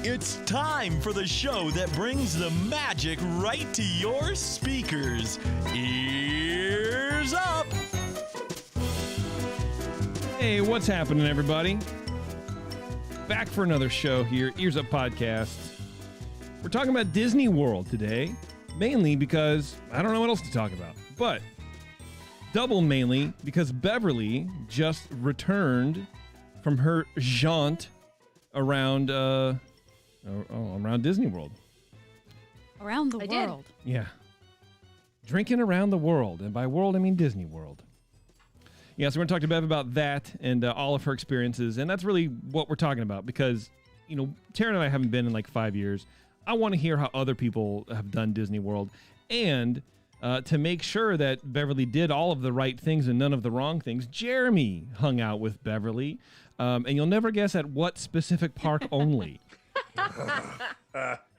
It's time for the show that brings the magic right to your speakers. Ears up! Hey, what's happening, everybody? Back for another show here, Ears Up Podcast. We're talking about Disney World today, mainly because I don't know what else to talk about, but double mainly because Beverly just returned from her jaunt around around Disney World. Around the world. Yeah. Drinking around the world. And by world, I mean Disney World. Yeah, so we're going to talk to Bev about that and all of her experiences. And that's really what we're talking about because, you know, Taryn and I haven't been in like 5 years. I want to hear how other people have done Disney World. And to make sure that Beverly did all of the right things and none of the wrong things, Jeremy hung out with Beverly. And you'll never guess at what specific park only.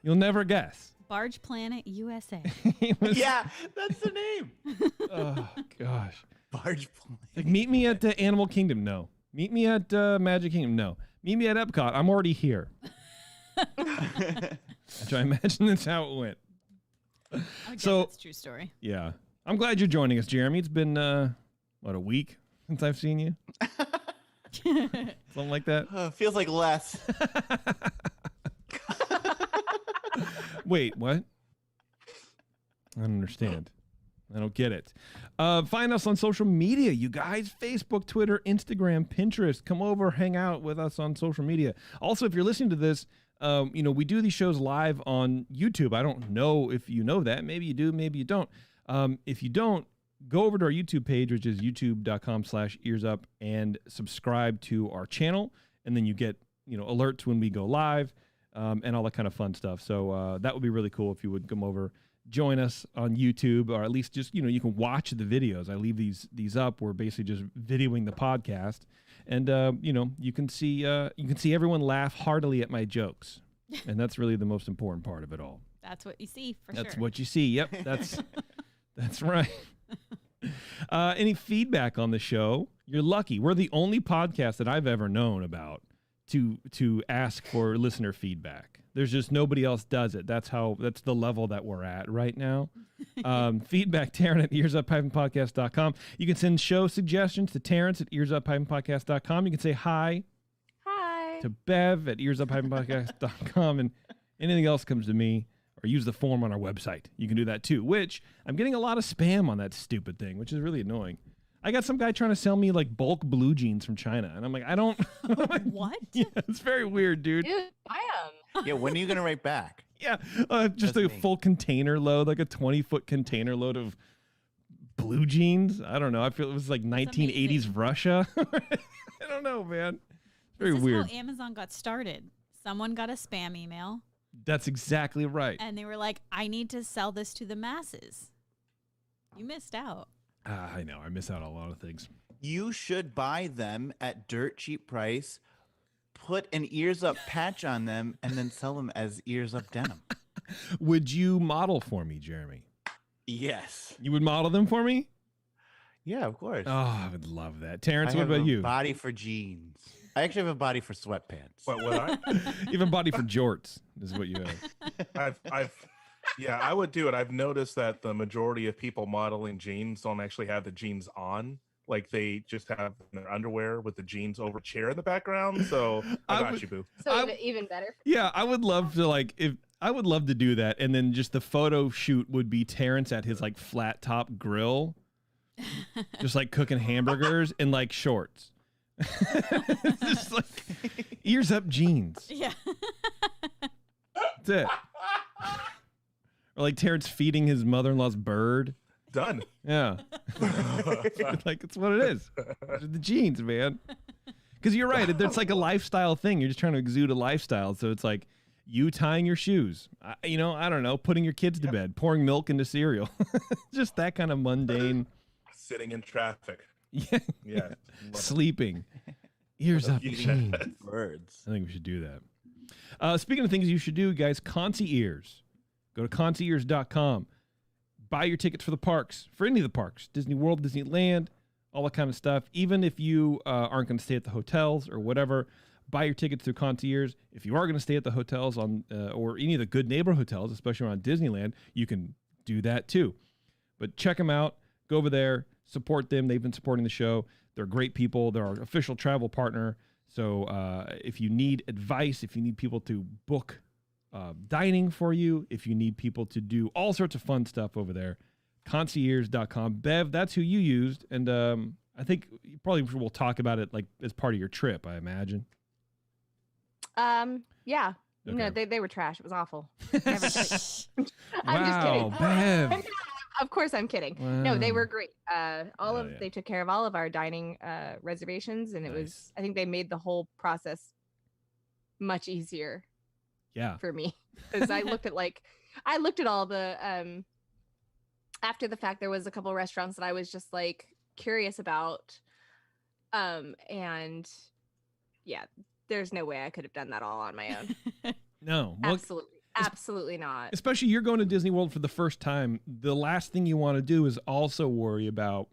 You'll never guess. Barge Planet USA. Yeah, that's the name. Oh, gosh. Barge Planet. Like, meet me at Animal Kingdom. No. Meet me at Magic Kingdom. No. Meet me at Epcot. I'm already here. I imagine that's how it went. So that's a true story. Yeah. I'm glad you're joining us, Jeremy. It's been, a week since I've seen you? Something like that? Feels like less. Wait, what? I don't understand. I don't get it. Find us on social media, you guys. Facebook, Twitter, Instagram, Pinterest. Come over, hang out with us on social media. Also, if you're listening to this, we do these shows live on YouTube. I don't know if you know that. Maybe you do, maybe you don't. If you don't, go over to our YouTube page, which is youtube.com/earsup, and subscribe to our channel. And then you get, alerts when we go live. And all that kind of fun stuff. So that would be really cool if you would come over, join us on YouTube, or at least just, you can watch the videos. I leave these up. We're basically just videoing the podcast. And, you can see everyone laugh heartily at my jokes. And that's really the most important part of it all. That's what you see, for sure. That's what you see. Yep, that's right. Any feedback on the show? You're lucky. We're the only podcast that I've ever known about to ask for listener feedback. There's just nobody else does it. That's the level that we're at right now. Feedback, Taryn at earsup-podcast.com. You can send show suggestions to Terrence at earsup-podcast.com. You can say hi to Bev at earsup-podcast.com, and anything else comes to me, or use the form on our website. You can do that too, which I'm getting a lot of spam on that stupid thing, which is really annoying. I got some guy trying to sell me like bulk blue jeans from China. And I'm like, I don't. What? Yeah, it's very weird, dude. Dude, I am. Yeah, when are you going to write back? Yeah, just That's a me. full container load, like a 20-foot container load of blue jeans. I don't know. I feel it was like 1980s Russia. I don't know, man. It's very weird. This is how Amazon got started. Someone got a spam email. That's exactly right. And they were like, I need to sell this to the masses. You missed out. I know. I miss out on a lot of things. You should buy them at dirt cheap price, put an Ears Up patch on them, and then sell them as Ears Up denim. Would you model for me, Jeremy? Yes. You would model them for me? Yeah, of course. Oh, I would love that. Terrence, I what have about a you? body for jeans. I actually have a body for sweatpants. What I? You have a body for jorts, is what you have. Yeah, I would do it. I've noticed that the majority of people modeling jeans don't actually have the jeans on. Like, they just have their underwear with the jeans over a chair in the background. So I got you, boo. So even better. Yeah, I would love to I would love to do that, and then just the photo shoot would be Terrence at his like flat top grill, just like cooking hamburgers in like shorts. Just like ears up jeans. Yeah. That's it. Or like Terrence feeding his mother-in-law's bird. Done. Yeah. Like, it's what it is. The jeans, man. Because you're right. It's like a lifestyle thing. You're just trying to exude a lifestyle. So it's like you tying your shoes. I don't know, putting your kids to bed, pouring milk into cereal. Just that kind of mundane. Sitting in traffic. Yeah. Yeah. Sleeping. Ears up jeans. Birds. I think we should do that. Speaking of things you should do, guys, concierge. Go to concierge.com. Buy your tickets for the parks, for any of the parks, Disney World, Disneyland, all that kind of stuff. Even if you aren't going to stay at the hotels or whatever, buy your tickets through concierge. If you are going to stay at the hotels on or any of the good neighbor hotels, especially around Disneyland, you can do that too. But check them out. Go over there, support them. They've been supporting the show. They're great people. They're our official travel partner. So if you need advice, if you need people to book dining for you, if you need people to do all sorts of fun stuff over there, concierge.com. Bev, that's who you used. And I think you probably will talk about it like as part of your trip, I imagine. Yeah. Okay. No, they were trash. It was awful. Never touched. I'm just Wow, kidding. Bev. Of course, I'm kidding. No, they Wow. were great. They took care of all of our dining reservations, and it Nice. was. I think they made the whole process much easier Yeah. for me because I looked at all the after the fact. There was a couple restaurants that I was just like curious about, and yeah, there's no way I could have done that all on my own. No. Well, Absolutely not. especially you're going to Disney World for the first time. The last thing you want to do is also worry about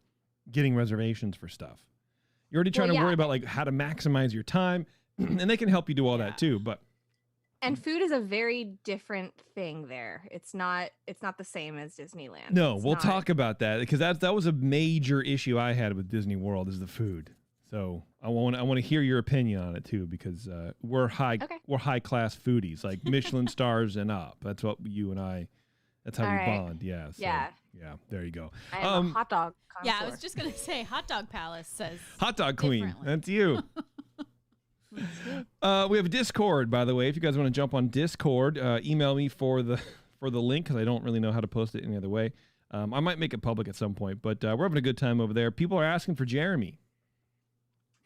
getting reservations for stuff. You're already trying Well, to yeah. worry about like how to maximize your time, and they can help you do all that too. But And food is a very different thing there. It's not the same as Disneyland. no, It's we'll not- talk about that because that was a major issue I had with Disney World is the food. So I want to hear your opinion on it too because we're high class foodies like Michelin stars and up. That's what you and I. That's how All we right. bond. Yeah. So, Yeah. Yeah. There you go. I am a hot dog Yeah, I connoisseur. was just gonna say Hot Dog Palace says Hot dog queen. differently. That's you. We have Discord, by the way. If you guys want to jump on Discord, email me for the link because I don't really know how to post it any other way. I might make it public at some point, but we're having a good time over there. People are asking for Jeremy.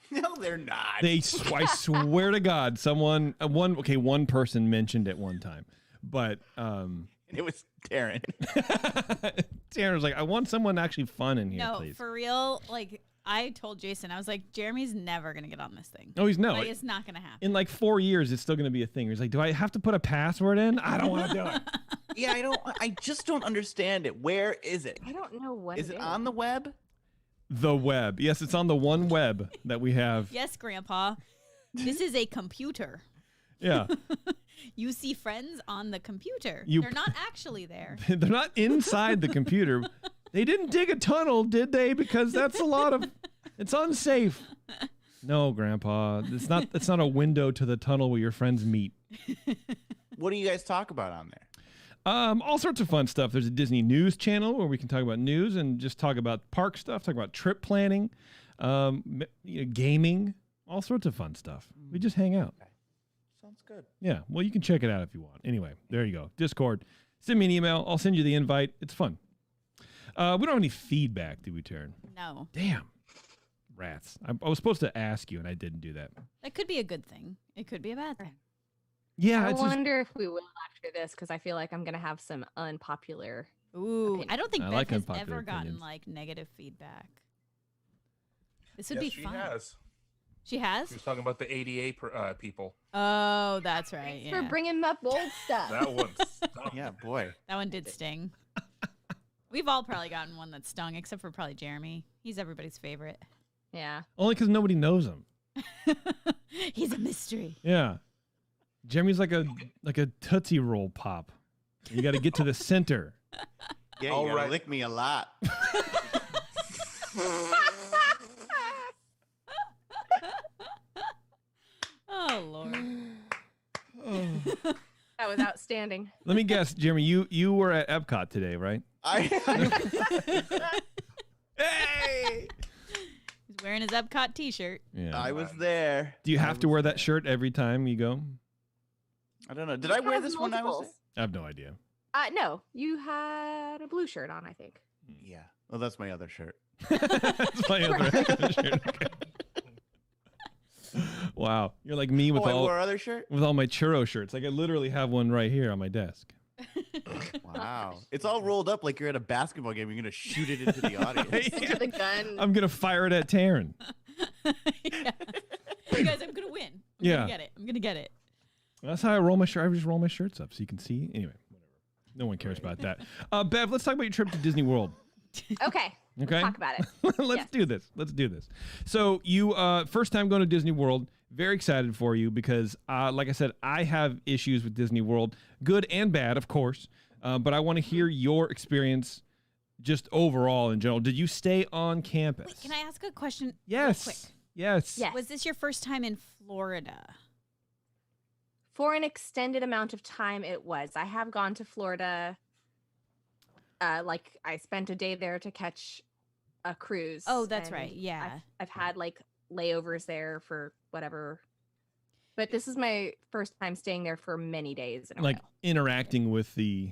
No, they're not. I swear to God, one person mentioned it one time, but It was Darren. Darren was like, I want someone actually fun in here, no, please. for real. Like I told Jason, I was like, Jeremy's never gonna get on this thing. Oh, he's no. Like, it's not gonna happen. In like 4 years, it's still going to be a thing. He's like, do I have to put a password in? I don't want to do it. Yeah, I just don't understand it. Where is it? I don't know what Is it on the web? The web. Yes, it's on the one web that we have. Yes, Grandpa. This is a computer. Yeah. You see friends on the computer. You- They're not actually there. They're not inside the computer. They didn't dig a tunnel, did they? Because that's it's unsafe. No, Grandpa. It's not a window to the tunnel where your friends meet. What do you guys talk about on there? All sorts of fun stuff. There's a Disney News channel where we can talk about news and just talk about park stuff, talk about trip planning, gaming, all sorts of fun stuff. We just hang out. Sounds good. Yeah, well, you can check it out if you want. Anyway, there you go. Discord. Send me an email. I'll send you the invite. It's fun. We don't have any feedback, do we, Taryn? No. Damn. Rats. I was supposed to ask you, and I didn't do that. That could be a good thing. It could be a bad thing. Yeah, I it's just, wonder if we will after this because I feel like I'm gonna have some unpopular. Ooh, Opinion. I don't think I Beth like has unpopular ever gotten opinions. like negative feedback. This would Yes, be she fun. has. She has? She was talking about the ADA people. Oh, that's right. Thanks for Yeah. bringing up old stuff. That one. stunk. Yeah, boy. That one did sting. We've all probably gotten one that stung, except for probably Jeremy. He's everybody's favorite. Yeah. only because nobody knows him. He's a mystery. Yeah. Jeremy's like a Tootsie Roll pop. You got to get to the center. Yeah, All you gotta right. lick me a lot. Oh, Lord. That was outstanding. Let me guess, Jeremy, you were at Epcot today, right? Hey! He's wearing his Epcot t-shirt. Yeah. I was there. Do you I have to was wear that there. shirt every time you go? I don't know. Did I wear Has this when I was multiples. I have no idea. No, you had a blue shirt on, I think. there? Yeah. Well, that's my other shirt. That's my other shirt. Okay. Wow, you're like me with I all wore other shirt? with all my churro shirts. Like I literally have one right here on my desk. Wow. It's all rolled up like you're at a basketball game. You're going to shoot it into the audience. Into the gun. I'm gonna fire it at Taryn. Yeah. You guys, I'm going to win. I'm Yeah. going to get it. I'm going to get it. That's how I roll my shirt. I just roll my shirts up so you can see. Anyway, whatever. No one cares about that. Bev, let's talk about your trip to Disney World. Okay. Okay. Talk about it. Let's Yes. do this. Let's do this. So you first time going to Disney World. Very excited for you because, like I said, I have issues with Disney World, good and bad, of course. But I want to hear your experience just overall in general. Did you stay on campus? Wait, can I ask a question? Yes. Real quick? Yes. Yes. Was this your first time in Florida? For an extended amount of time, it was. I have gone to Florida. Like I spent a day there to catch a cruise. Oh, that's and right. Yeah. I've had like layovers there for whatever. But this is my first time staying there for many days in a Like row. interacting with the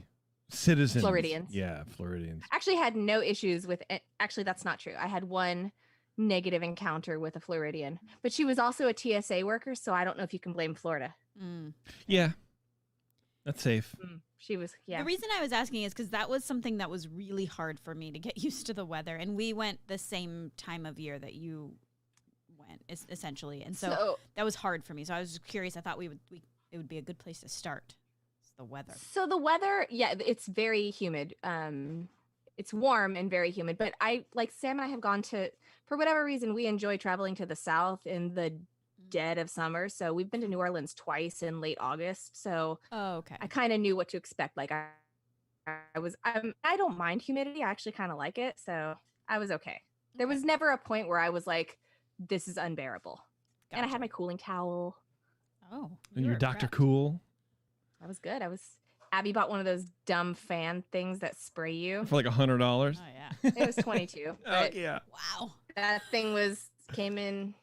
citizens. Floridians. Yeah, Floridians. Actually had no issues with it. Actually, that's not true. I had one negative encounter with a Floridian, but she was also a TSA worker, so I don't know if you can blame Florida. Mm. Yeah. That's safe. She was, yeah. The reason I was asking is because that was something that was really hard for me to get used to the weather. And we went the same time of year that you went, essentially. And so that was hard for me. So I was just curious. I thought it would be a good place to start. It's the weather. So the weather, yeah, it's very humid. It's warm and very humid. But like Sam and I have gone to, for whatever reason, we enjoy traveling to the south in the dead of summer. So we've been to New Orleans twice in late August. So Okay. I kind of knew what to expect. Like I don't mind humidity. I actually kind of like it. So I was okay. There was never a point where I was like, this is unbearable. And I had my cooling towel. Oh. And you you're were Dr. prepped. Cool I was good. Abby bought one of those dumb fan things that spray you. for like $100. Oh, yeah. It was 22. But yeah. Wow. that thing came in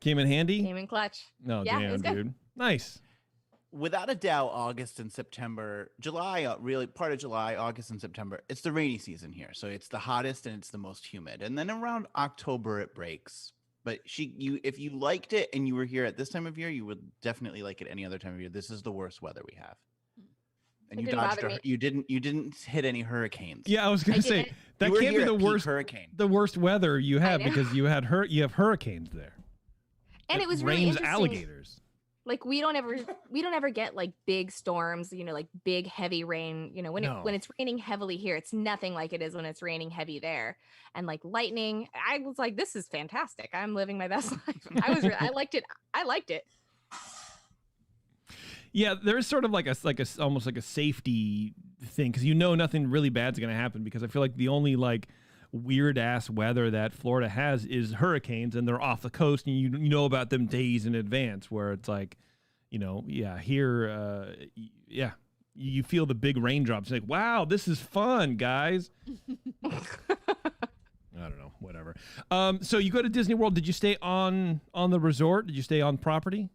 Came in handy? Came in clutch. No, Yeah, it damn, was good. dude. Nice. Without a doubt, August and September, July, really part of July, August and September, it's the rainy season here. So it's the hottest and it's the most humid. And then around October, it breaks. But if you liked it and you were here at this time of year, you would definitely like it any other time of year. This is the worst weather we have. And It you didn't dodged bother me. you didn't hit any hurricanes. Yeah, I was gonna I say didn't- that You were can't be here the at peak worst hurricane. the worst weather you have know. because you have hurricanes there. And it was really rains interesting. alligators. Like we don't ever get like big storms, like big heavy rain. When No. when it's raining heavily here, it's nothing like it is when it's raining heavy there. And like lightning, I was like, this is fantastic. I'm living my best life. I liked it. I liked it. Yeah, there's sort of like a almost like a safety thing because nothing really bad's gonna happen because I feel like the only like weird ass weather that Florida has is hurricanes and they're off the coast and you know about them days in advance where it's like, here, you feel the big raindrops like, wow, this is fun, guys. I don't know, whatever. So you go to Disney World. Did you stay on the resort? Did you stay on property?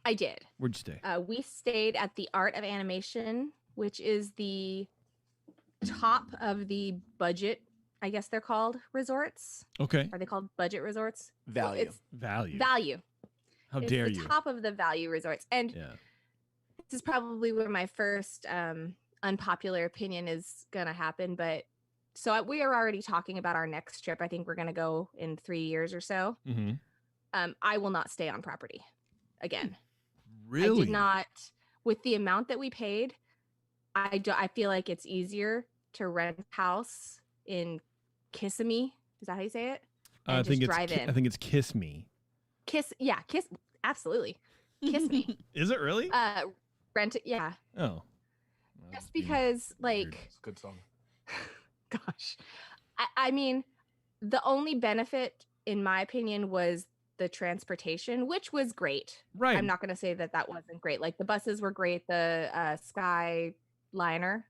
I did. Where'd you stay? We stayed at the Art of Animation, which is the top of the budget, I guess they're called, resorts. Okay. Are they called budget resorts? Value. It's Value. value. How It's dare the you? top of the value resorts. And Yeah. this is probably where my first unpopular opinion is going to happen. But so we are already talking about our next trip. I think we're going to go in 3 years or so. Mm-hmm. I will not stay on property again. Really? I did not, with the amount that we paid, I feel like it's easier to rent a house in Kissimmee. Is that how you say it? And I think just drive in. I think it's Kiss Me. Kiss, absolutely. Kiss me. Is it really? Rent it, yeah. Oh. Just because, like, It's a good song. gosh, I mean, the only benefit, in my opinion, was the transportation, which was great. Right. I'm not going to say that wasn't great. Like the buses were great. The Skyliner,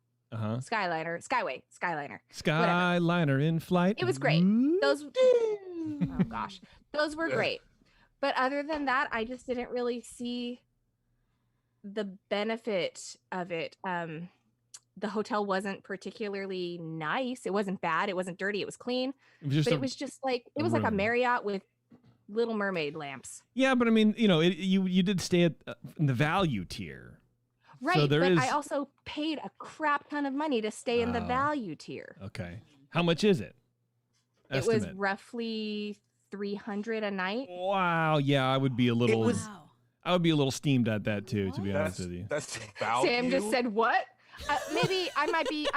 Skyliner in flight. It was great. Ooh. those oh gosh, those were great. But other than that, I just didn't really see the benefit of it. The hotel wasn't particularly nice. It wasn't bad. It wasn't dirty. It was clean. It was just But it was just like it was like a room. Marriott with Little Mermaid lamps. Yeah, but I mean, you did stay at in the value tier. Right, So there but is I also paid a crap ton of money to stay in the Oh. value tier. Okay. How much is it? It was Estimate. roughly $300 a night. Wow. Yeah, I would be a little. Wow. I would be a little steamed at that too, to be honest with you. That's value. Sam just said what? Maybe I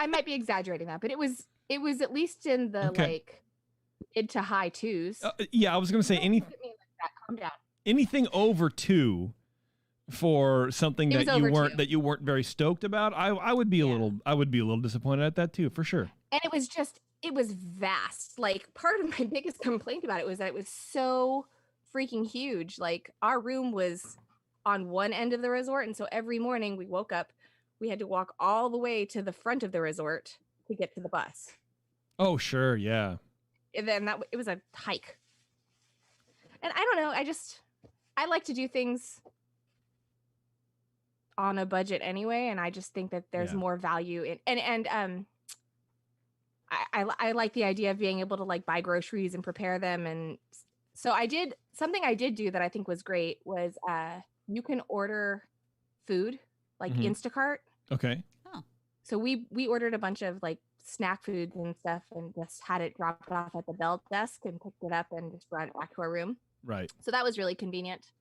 might be exaggerating that, but it was at least in the Okay. like mid to high twos. Yeah, I was gonna say Don't any look at me like that. Calm down. anything over 2 for something It was that over 2. you weren't very stoked about, I would be a little disappointed at that too, for sure. And it was vast. Like, part of my biggest complaint about it was that it was so freaking huge. Like, our room was on one end of the resort, and so every morning we woke up, we had to walk all the way to the front of the resort to get to the bus. Oh, sure, yeah. And then it was a hike. And I don't know, I like to do things on a budget anyway, and I just think that there's more value in and I like the idea of being able to like buy groceries and prepare them. And so I did do that I think was great was you can order food like Instacart. Okay. Oh. So we ordered a bunch of like snack foods and stuff and just had it dropped off at the bell desk and picked it up and just brought it back to our room. Right. So that was really convenient.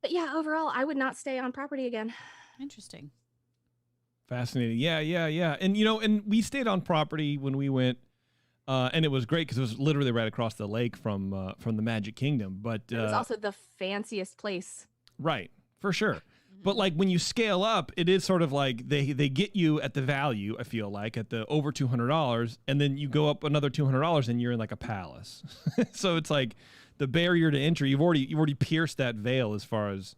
But yeah, overall, I would not stay on property again. Interesting. Fascinating. Yeah. And, and we stayed on property when we went, and it was great because it was literally right across the lake from the Magic Kingdom. But it was also the fanciest place. Right, for sure. But like when you scale up, it is sort of like they get you at the value, I feel like, at the over $200, and then you go up another $200 and you're in like a palace. So it's like the barrier to entry, you've already pierced that veil as far as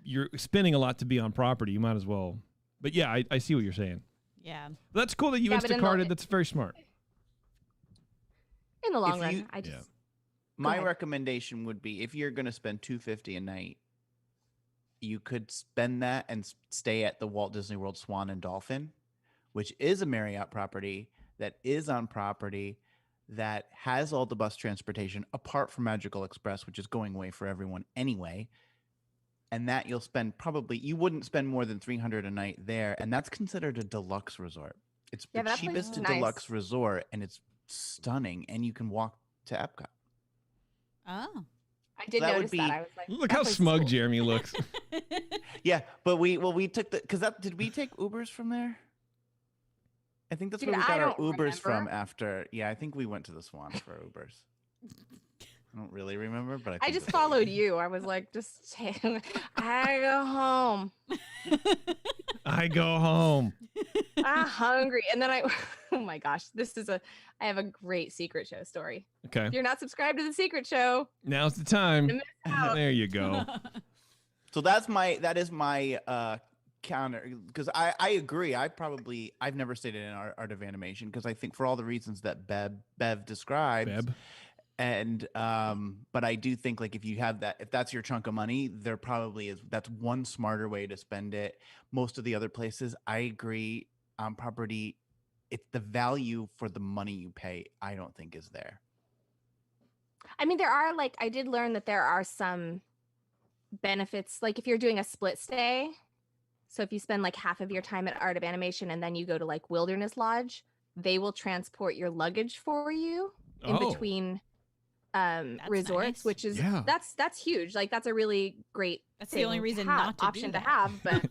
you're spending a lot to be on property. You might as well. But yeah, I see what you're saying. Yeah. That's cool that you Instacarted. That's very smart. In the long run, my recommendation would be if you're going to spend $250 a night, you could spend that and stay at the Walt Disney World Swan and Dolphin, which is a Marriott property that is on property that has all the bus transportation apart from Magical Express, which is going away for everyone anyway. And that you wouldn't spend more than $300 a night there. And that's considered a deluxe resort. It's the cheapest deluxe resort, and it's stunning. And you can walk to Epcot. Oh. I did notice that. I was like, look how smug cool. Jeremy looks. Yeah, but we took did we take Ubers from there? I think that's where we got our Ubers from after. Yeah, I think we went to the Swan for Ubers. I don't really remember, but I just followed you. I was like, I go home. I go home. I'm hungry. And then oh my gosh, I have a great Secret Show story. Okay. If you're not subscribed to the Secret Show, now's the time. There you go. So that is my counter, because I agree. I've never stayed in Art of Animation because I think for all the reasons that Bev described. And but I do think like if that's your chunk of money, there probably is. That's one smarter way to spend it. Most of the other places, I agree, on property, it's the value for the money you pay, I don't think is there. I mean, I did learn that there are some benefits, like if you're doing a split stay. So if you spend like half of your time at Art of Animation and then you go to like Wilderness Lodge, they will transport your luggage for you in between resorts, nice. Which is that's huge. Like that's a really great. That's the only reason not to option do that. To have, but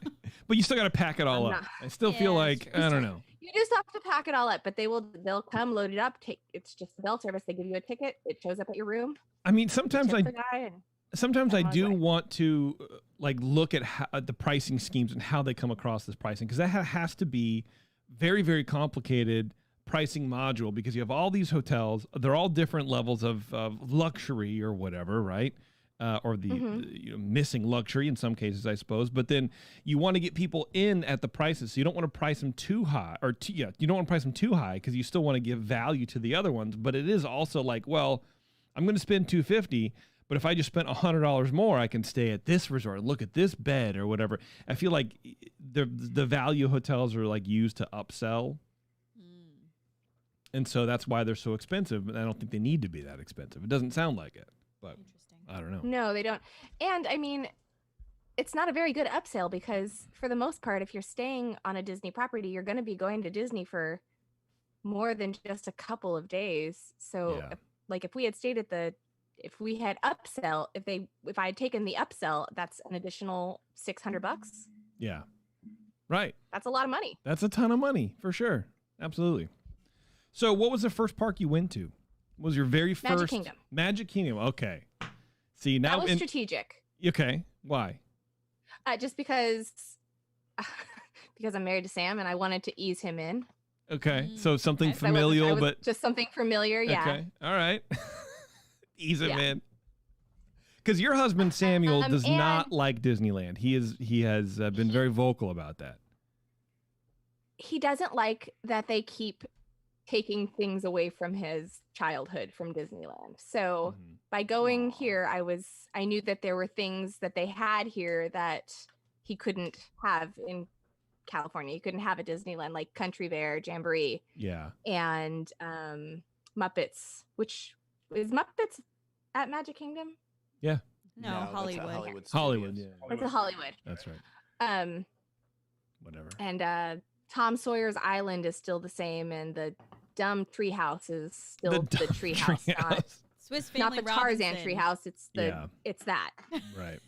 but you still got to pack it all up. I still feel like I don't know. You just have to pack it all up, but they'll come load it up. It's just the bell service. They give you a ticket. It shows up at your room. I mean, sometimes I do want to like look at the pricing schemes and how they come across this pricing, because that has to be very, very complicated pricing module, because you have all these hotels. They're all different levels of luxury or whatever, right? Or the missing luxury in some cases, I suppose. But then you want to get people in at the prices, so you don't want to price them too high, you don't want to price them too high because you still want to give value to the other ones. But it is also like, well, I'm going to spend $250, but if I just spent $100 more, I can stay at this resort, look at this bed or whatever. I feel like the value hotels are like used to upsell. And so that's why they're so expensive. But I don't think they need to be that expensive. It doesn't sound like it, but I don't know. No, they don't. And I mean, it's not a very good upsell because for the most part, if you're staying on a Disney property, you're going to be going to Disney for more than just a couple of days. So if we had stayed if we had upsell, if I had taken the upsell, that's an additional $600. Yeah. Right. That's a lot of money. That's a ton of money for sure. Absolutely. So what was the first park you went to? What was your very first? Magic Kingdom. Magic Kingdom. Okay. See, now that was strategic. Okay, why? Just because I'm married to Sam and I wanted to ease him in. Okay, so something Yes, familial, but just something familiar. Yeah. Okay, all right. Ease him in. Because your husband Samuel does not like Disneyland. He has been very vocal about that. He doesn't like that they keep taking things away from his childhood from Disneyland. So by going here, I knew that there were things that they had here that he couldn't have in California. He couldn't have at Disneyland, like Country Bear, Jamboree. Yeah. And Muppets, which is Muppets at Magic Kingdom? Yeah. No, Hollywood. Hollywood, yeah. It's a Hollywood. That's right. Whatever. And Tom Sawyer's Island is still the same, and the dumb treehouse is still the treehouse. Swiss Family not the Robinson. Tarzan treehouse. It's that. Right.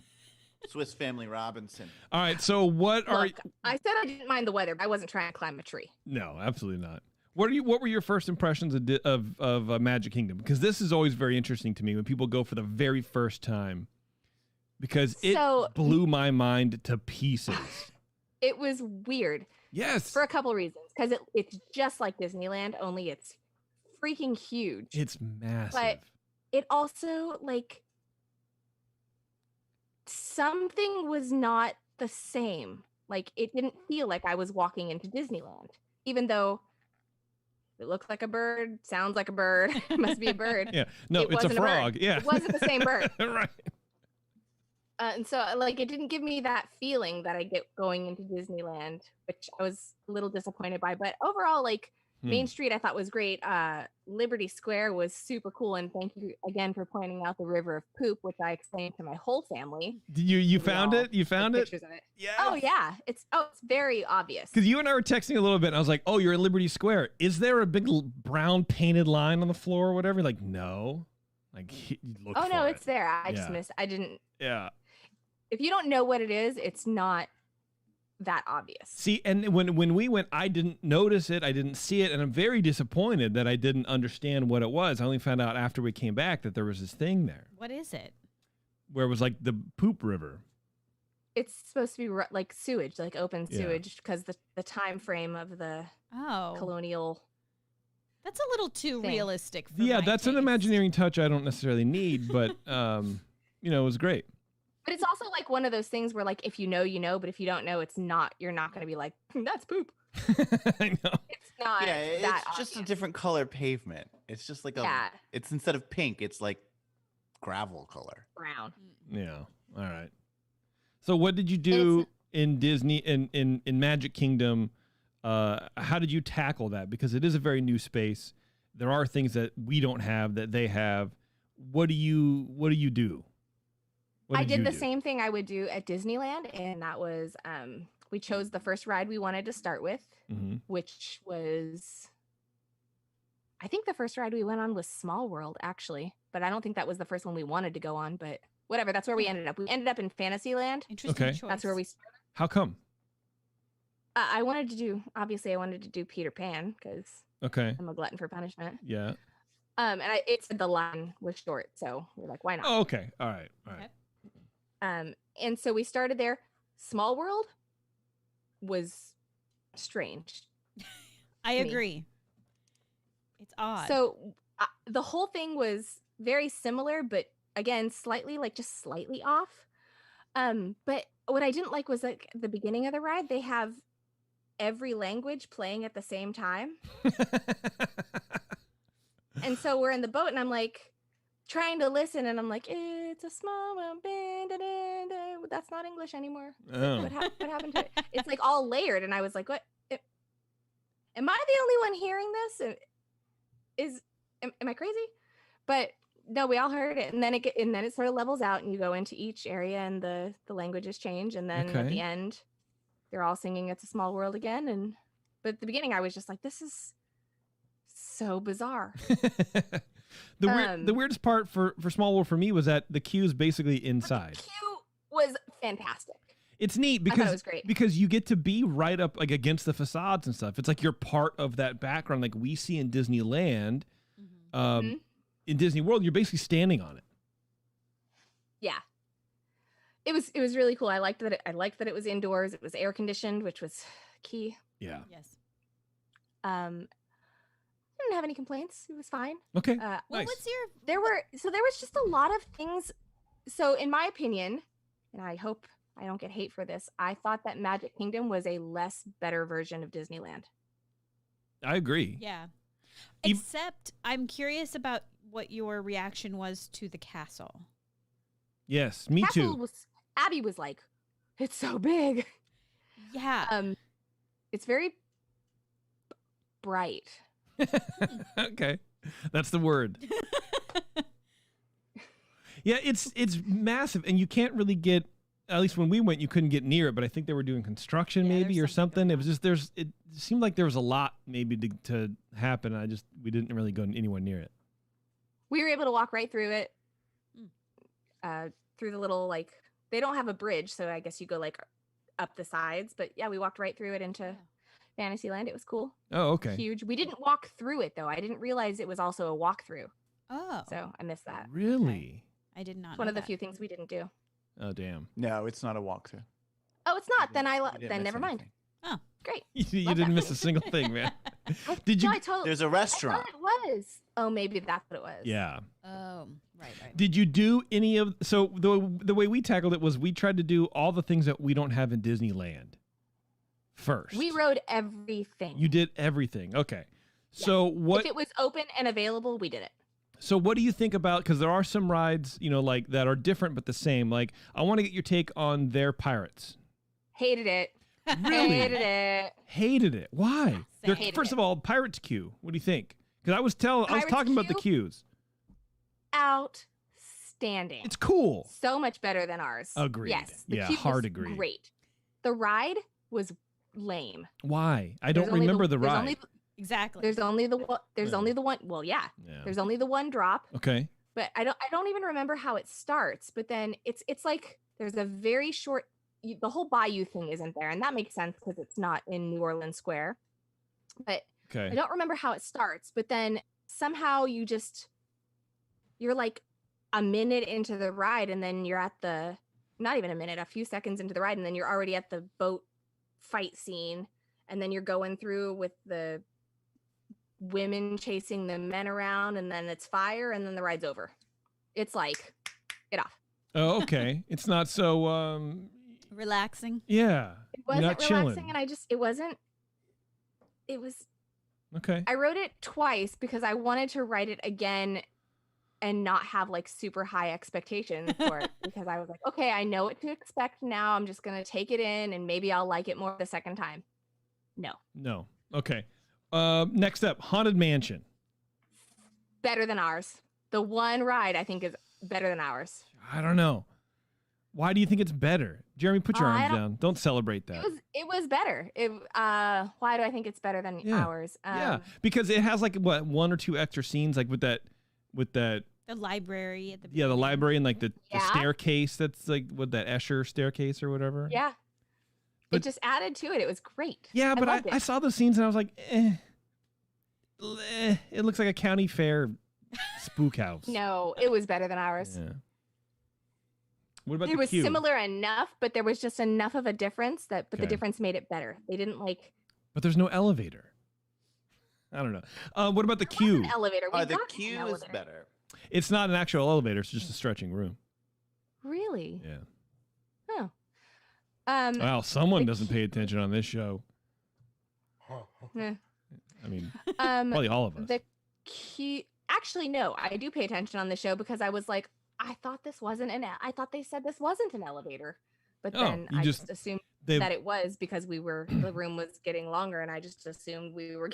Swiss Family Robinson. All right. So what are? I said I didn't mind the weather, but I wasn't trying to climb a tree. No, absolutely not. What were your first impressions of Magic Kingdom? Because this is always very interesting to me when people go for the very first time, because it blew my mind to pieces. It was weird. Yes. For a couple reasons. Because it's just like Disneyland, only it's freaking huge. It's massive. But it also, like, something was not the same. Like, it didn't feel like I was walking into Disneyland, even though it looks like a bird, sounds like a bird. It must be a bird. Yeah. No, it's a frog. Yeah. It wasn't the same bird. Right. And so, like, it didn't give me that feeling that I get going into Disneyland, which I was a little disappointed by. But overall, like, Main Street I thought was great. Liberty Square was super cool. And thank you again for pointing out the river of poop, which I explained to my whole family. You found it? You found it? Pictures of it. Yeah. Oh, yeah. It's very obvious. Because you and I were texting a little bit, and I was like, oh, you're at Liberty Square. Is there a big brown painted line on the floor or whatever? Like, no. Like, look oh, no, for it's there. I just missed. I didn't. Yeah. If you don't know what it is, it's not that obvious. See, and when we went, I didn't notice it. I didn't see it. And I'm very disappointed that I didn't understand what it was. I only found out after we came back that there was this thing there. What is it? Where it was like the poop river. It's supposed to be like sewage, like open sewage, because the time frame of the colonial. That's a little too realistic for yeah, my that's taste. an Imagineering touch I don't necessarily need, but it was great. But it's also like one of those things where, like, if you know, you know, but if you don't know, it's not. You're not going to be like, that's poop. I know. It's not. Yeah, it's that just obvious. a different color pavement. It's just like it's instead of pink, it's like gravel color. Brown. Yeah. All right. So what did you do in Disney in Magic Kingdom? How did you tackle that? Because it is a very new space. There are things that we don't have that they have. What do you do? I did the same thing I would do at Disneyland, and that was we chose the first ride we wanted to start with, which was, I think the first ride we went on was Small World, actually, but I don't think that was the first one we wanted to go on, but whatever, that's where we ended up. We ended up in Fantasyland. Interesting choice. That's where we started. How come? I wanted to do Peter Pan, because I'm a glutton for punishment. Yeah. And it said the line was short, so we're like, why not? Oh, okay. All right. And so we started there. Small World was strange. I agree. It's odd. So the whole thing was very similar, but again, slightly off. But what I didn't like was, like, the beginning of the ride, they have every language playing at the same time. And so we're in the boat, and I'm like trying to listen, and I'm like, it's a small world, that's not English anymore. Oh. What happened to it? It's like all layered, and I was like, what? Am I the only one hearing this? Am I crazy? But no, we all heard it, and then it sort of levels out, and you go into each area, and the languages change, and then at the end, they're all singing "It's a Small World" again. But at the beginning, I was just like, this is so bizarre. The weirdest part for Small World for me was that the queue is basically inside. The queue was fantastic. It's neat I thought because it was great. because you get to be right up, like, against the facades and stuff. It's like you're part of that background, like we see in Disneyland. In Disney World, you're basically standing on it. yeah, it was really cool. I liked that it was indoors. It was air conditioned, which was key. Yeah. Yes. I didn't have any complaints. It was fine. Okay. Well, Nice. what's your There was just a lot of things. So in my opinion, and I hope I don't get hate for this, I thought that Magic Kingdom was a better version of Disneyland. I agree. Yeah. Ev- Except I'm curious about what your reaction was to the castle. Yes, me Castle too. Abby was like, it's so big. Yeah. It's very bright. Okay. That's the word. Yeah, it's massive, and you can't really get. At least when we went, you couldn't get near it. But I think they were doing construction, Yeah, maybe, or there's something something. going It was just It seemed like there was a lot maybe to happen. And we didn't really go anywhere near it. We were able to walk right through it. Through the little, like, they don't have a bridge, so I guess you go like up the sides. But yeah, we walked right through it into Fantasyland. It was cool. Oh, okay. Huge. We didn't walk through it though. I didn't realize it was also a walkthrough. Oh. So I missed that. Really? I did not It's one know of the that. few things we didn't do. Oh, damn. No, it's not a walkthrough. Oh, it's not. Then You didn't miss never mind. anything. Oh. Great. You Love didn't that. miss a single thing, man. I- Did you? No, I totally. There's a I restaurant. thought it was. Oh, maybe that's what it was. Yeah. Oh, right. Did you do any of? So the way we tackled it was we tried to do all the things that we don't have in Disneyland first. We rode everything. You did everything. Okay. So what? If it was open and available, we did it. So what do you think about? Because there are some rides, like that are different but the same. Like I want to get your take on their Pirates. Hated it. Really? Hated it. Hated it. Why? Same. Hated First it. of all, Pirates queue. What do you think? Because I was Pirates talking about the queue? queues. Outstanding. It's cool. So much better than ours. Agreed. Yes. The Yeah, queue hard was agree. Great. The ride was lame. Why? I There's don't only remember the there's ride. only- Exactly. There's only the one. There's Yeah. only the one. Well, yeah. Yeah. There's only the one drop. Okay. But I don't even remember how it starts. But then it's like there's a very short. The whole Bayou thing isn't there, and that makes sense because it's not in New Orleans Square. But Okay. I don't remember how it starts. But then somehow you're like a minute into the ride, and then you're at the not even a minute, a few seconds into the ride, and then you're already at the boat fight scene, and then you're going through with the women chasing the men around, and then it's fire, and then the ride's over. It's like, get off. Oh, okay. It's not so. Relaxing. Yeah. It You're wasn't not relaxing, chilling. and it was. Okay. I wrote it twice because I wanted to write it again and not have like super high expectations for it because I was like, okay, I know what to expect now. I'm just going to take it in and maybe I'll like it more the second time. No. Okay. Next up, Haunted Mansion. Better than ours. The one ride I think is better than ours. I don't know. Why do you think it's better? Jeremy, put your I arms don't- down. Don't celebrate that. It was better. Why do I think it's better than Yeah. ours? Yeah, because it has like what, one or two extra scenes, like with that The library at the yeah, the library and like the Yeah. staircase. That's like what, that Escher staircase or whatever. Yeah. But- It just added to it. It was great. Yeah, but loved I it. saw those scenes and I was like, it looks like a county fair spook house. No, it was better than ours. Yeah. What about It the was queue? similar enough, but there was just enough of a difference but Okay. the difference made it better. They didn't like But there's no elevator. I don't know. What about the queue? an elevator. We The got an queue is elevator. better. It's not an actual elevator. It's just a stretching room. Really? Yeah. Oh. Wow, someone doesn't pay attention on this show. eh. I mean, Um, probably all of us. the queue. Actually, no, I do pay attention on the show because I was like, I thought they said this wasn't an elevator, but Oh, then you I just- just assumed They- that it was because the room was getting longer, and I just assumed we were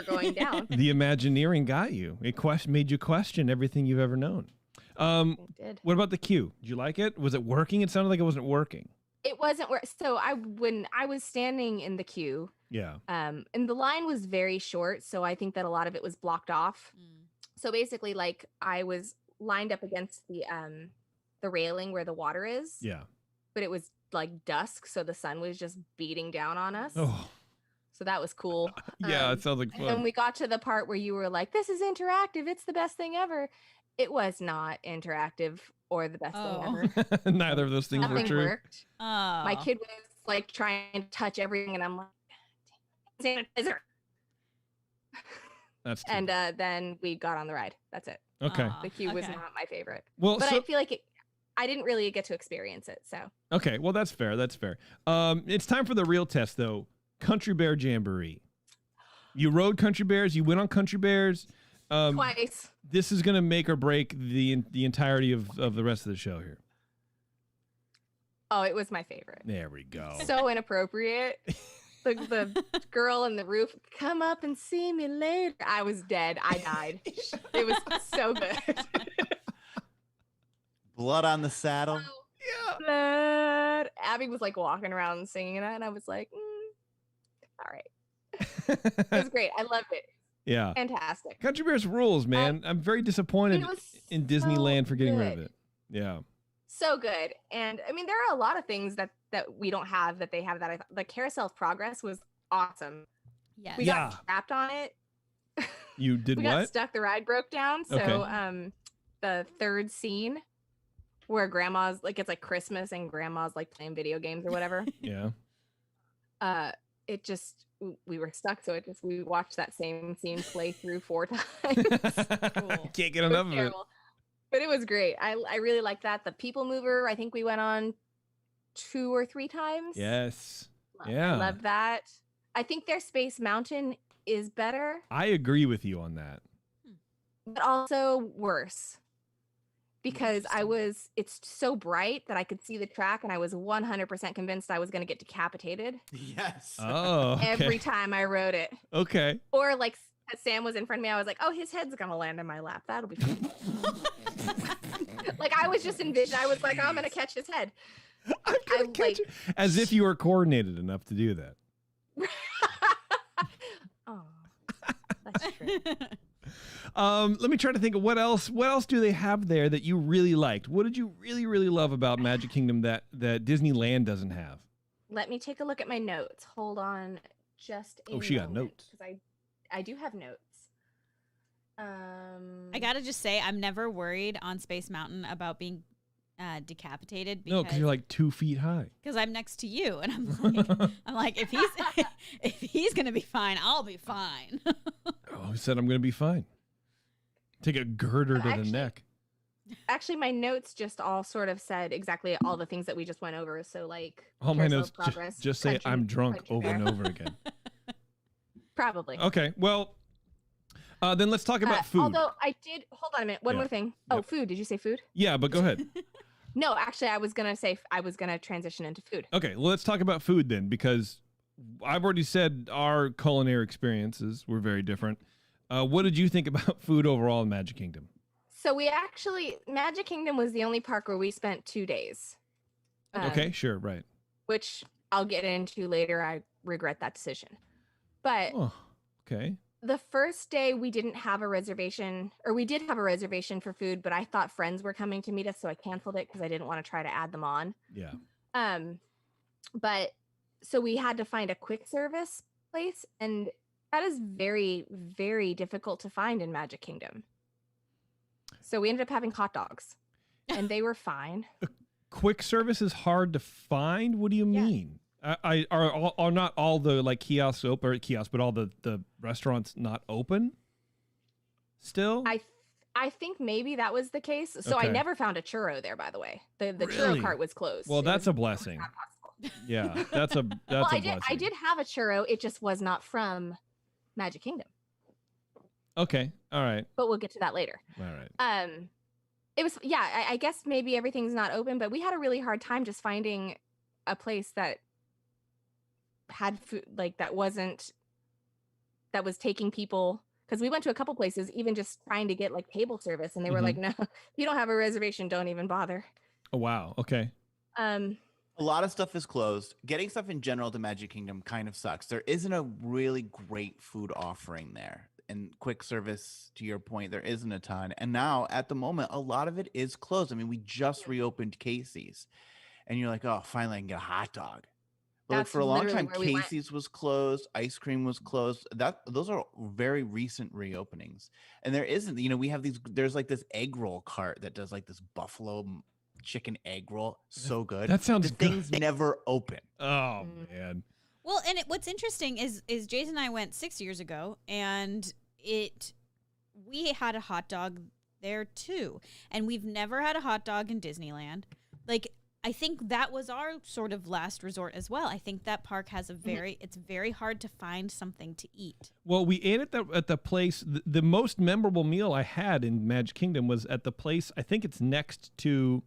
going down. The Imagineering got you. It made you question everything you've ever known. It did. What about the queue? Did you like it? Was it working? It sounded like it wasn't working. It wasn't where. So when I was standing in the queue, Yeah. and the line was very short, so I think that a lot of it was blocked off. Mm. So basically, like I was lined up against the railing where the water is, Yeah. but it was like dusk, so the sun was just beating down on us. Oh, So that was cool. yeah. It sounds like And then fun. we got to the part where you were like, "This is interactive. It's the best thing ever." It was not interactive or the best thing ever. Neither of those things were Nothing true. worked. My kid was like trying to touch everything, and I'm like, sanitizer. That's too and then we got on the ride. That's it. okay. The queue was not my favorite. Well, but I feel like I didn't really get to experience it. So okay, well that's fair. That's fair. It's time for the real test though. Country Bear Jamboree. You rode Country Bears. You went on Country Bears. Twice. This is gonna make or break the entirety of the rest of the show here. Oh, it was my favorite. There we go. So inappropriate. The girl in the roof, come up and see me later. I was dead. I died. It was so good. Blood on the saddle. Yeah. Blood. Abby was like walking around singing that, and I was like, all right. It was great. I loved it. Yeah. Fantastic. Country Bears rules, man. I'm very disappointed in Disneyland for getting rid of it. Yeah. So good. And I mean, there are a lot of things that we don't have that they have that the Carousel of Progress was awesome. Yes. We got trapped on it. You did we what? got stuck. The ride broke down. So Okay. The third scene where grandma's like, it's like Christmas and grandma's like playing video games or whatever. Yeah. It just, we were stuck. So we watched that same scene play through 4 times. Cool. Can't get enough of it. But it was great. I really liked that. The People Mover, I think we went on 2 or 3 times. Yes. I love that. I think their Space Mountain is better. I agree with you on that. But also worse. Because it's so bright that I could see the track, and I was 100% convinced I was going to get decapitated. Yes. Oh. Okay. Every time I rode it. Okay. Or like as Sam was in front of me, I was like, oh, his head's going to land in my lap. That'll be fun. Like I was just envisioning, I was like, oh, I'm going to catch his head. I'm going to catch it. As if you were coordinated enough to do that. Oh, that's true. Let me try to think of what else do they have there that you really liked? What did you really, really love about Magic Kingdom that Disneyland doesn't have? Let me take a look at my notes. Hold on just a she got moment, notes. because I do have notes. I gotta just say, I'm never worried on Space Mountain about being decapitated. No, because you're like 2 feet high. Because I'm next to you, and I'm like, if he's gonna be fine, I'll be fine. Oh, who said I'm going to be fine? Take a girder to the neck. Actually, my notes just all sort of said exactly all the things that we just went over. So, like, all my Carousel notes of Progress, just say I'm drunk over and over again. Probably. Okay, well, then let's talk about food. Although I did, hold on a minute. One more thing. Oh, food. Did you say food? Yeah, but go ahead. No, actually, I was gonna transition into food. Okay, well, let's talk about food then, because I've already said our culinary experiences were very different. What did you think about food overall in Magic Kingdom? So Magic Kingdom was the only park where we spent 2 days. Okay, sure, right. Which I'll get into later. I regret that decision. But okay. The first day we didn't have a reservation, or we did have a reservation for food, but I thought friends were coming to meet us, so I canceled it because I didn't want to try to add them on. Yeah. But so we had to find a quick service place, and that is very, very difficult to find in Magic Kingdom. So we ended up having hot dogs, and they were fine. Quick service is hard to find? What do you mean? Are not all the like kiosks open, or kiosks, but all the restaurants not open still? I think maybe that was the case. So I never found a churro there, by the way. The churro cart was closed. Well, that's a blessing. Yeah, that's a blessing. I did have a churro. It just was not from Magic Kingdom. Okay. All right. But we'll get to that later. All right. It was, I guess maybe everything's not open, but we had a really hard time just finding a place that had food, like that was taking people, because we went to a couple places even just trying to get like table service, and they were like, no, if you don't have a reservation, don't even bother. Oh wow. Okay. A lot of stuff is closed. Getting stuff in general to Magic Kingdom kind of sucks. There isn't a really great food offering there, and quick service, to your point, there isn't a ton. And now at the moment, a lot of it is closed. I mean, we just reopened Casey's, and you're like, oh, finally I can get a hot dog. But like That's for a long literally time, where we went. Casey's was closed, ice cream was closed. Those are very recent reopenings. And there isn't, we have there's like this egg roll cart that does like this buffalo chicken egg roll. So good. That sounds the good. things never open. Oh man. Well, and what's interesting is Jason and I went 6 years ago, and we had a hot dog there too, and we've never had a hot dog in Disneyland. Like, I think that was our sort of last resort as well. I think that park has it's very hard to find something to eat. Well, we ate at the place. The most memorable meal I had in Magic Kingdom was at the place. I think it's next to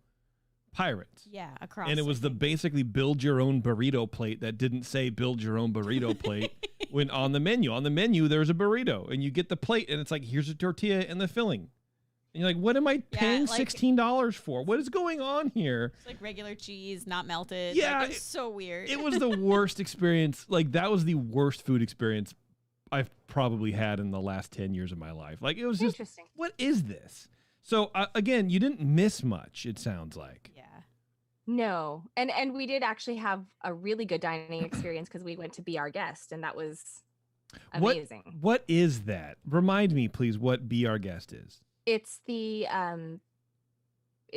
Pirates. Yeah, across. And it was the basically build your own burrito plate that didn't say build your own burrito plate when on the menu. On the menu, there's a burrito, and you get the plate, and it's like, here's a tortilla and the filling. And you're like, what am I paying $16 for? What is going on here? It's like regular cheese, not melted. Yeah. Like, it's so weird. It was the worst experience. Like, that was the worst food experience I've probably had in the last 10 years of my life. Like, it was just, Interesting. what is this? So, again, you didn't miss much, it sounds like. Yeah. No. And we did actually have a really good dining experience because we went to Be Our Guest, and that was amazing. What is that? Remind me, please, what Be Our Guest is. It's the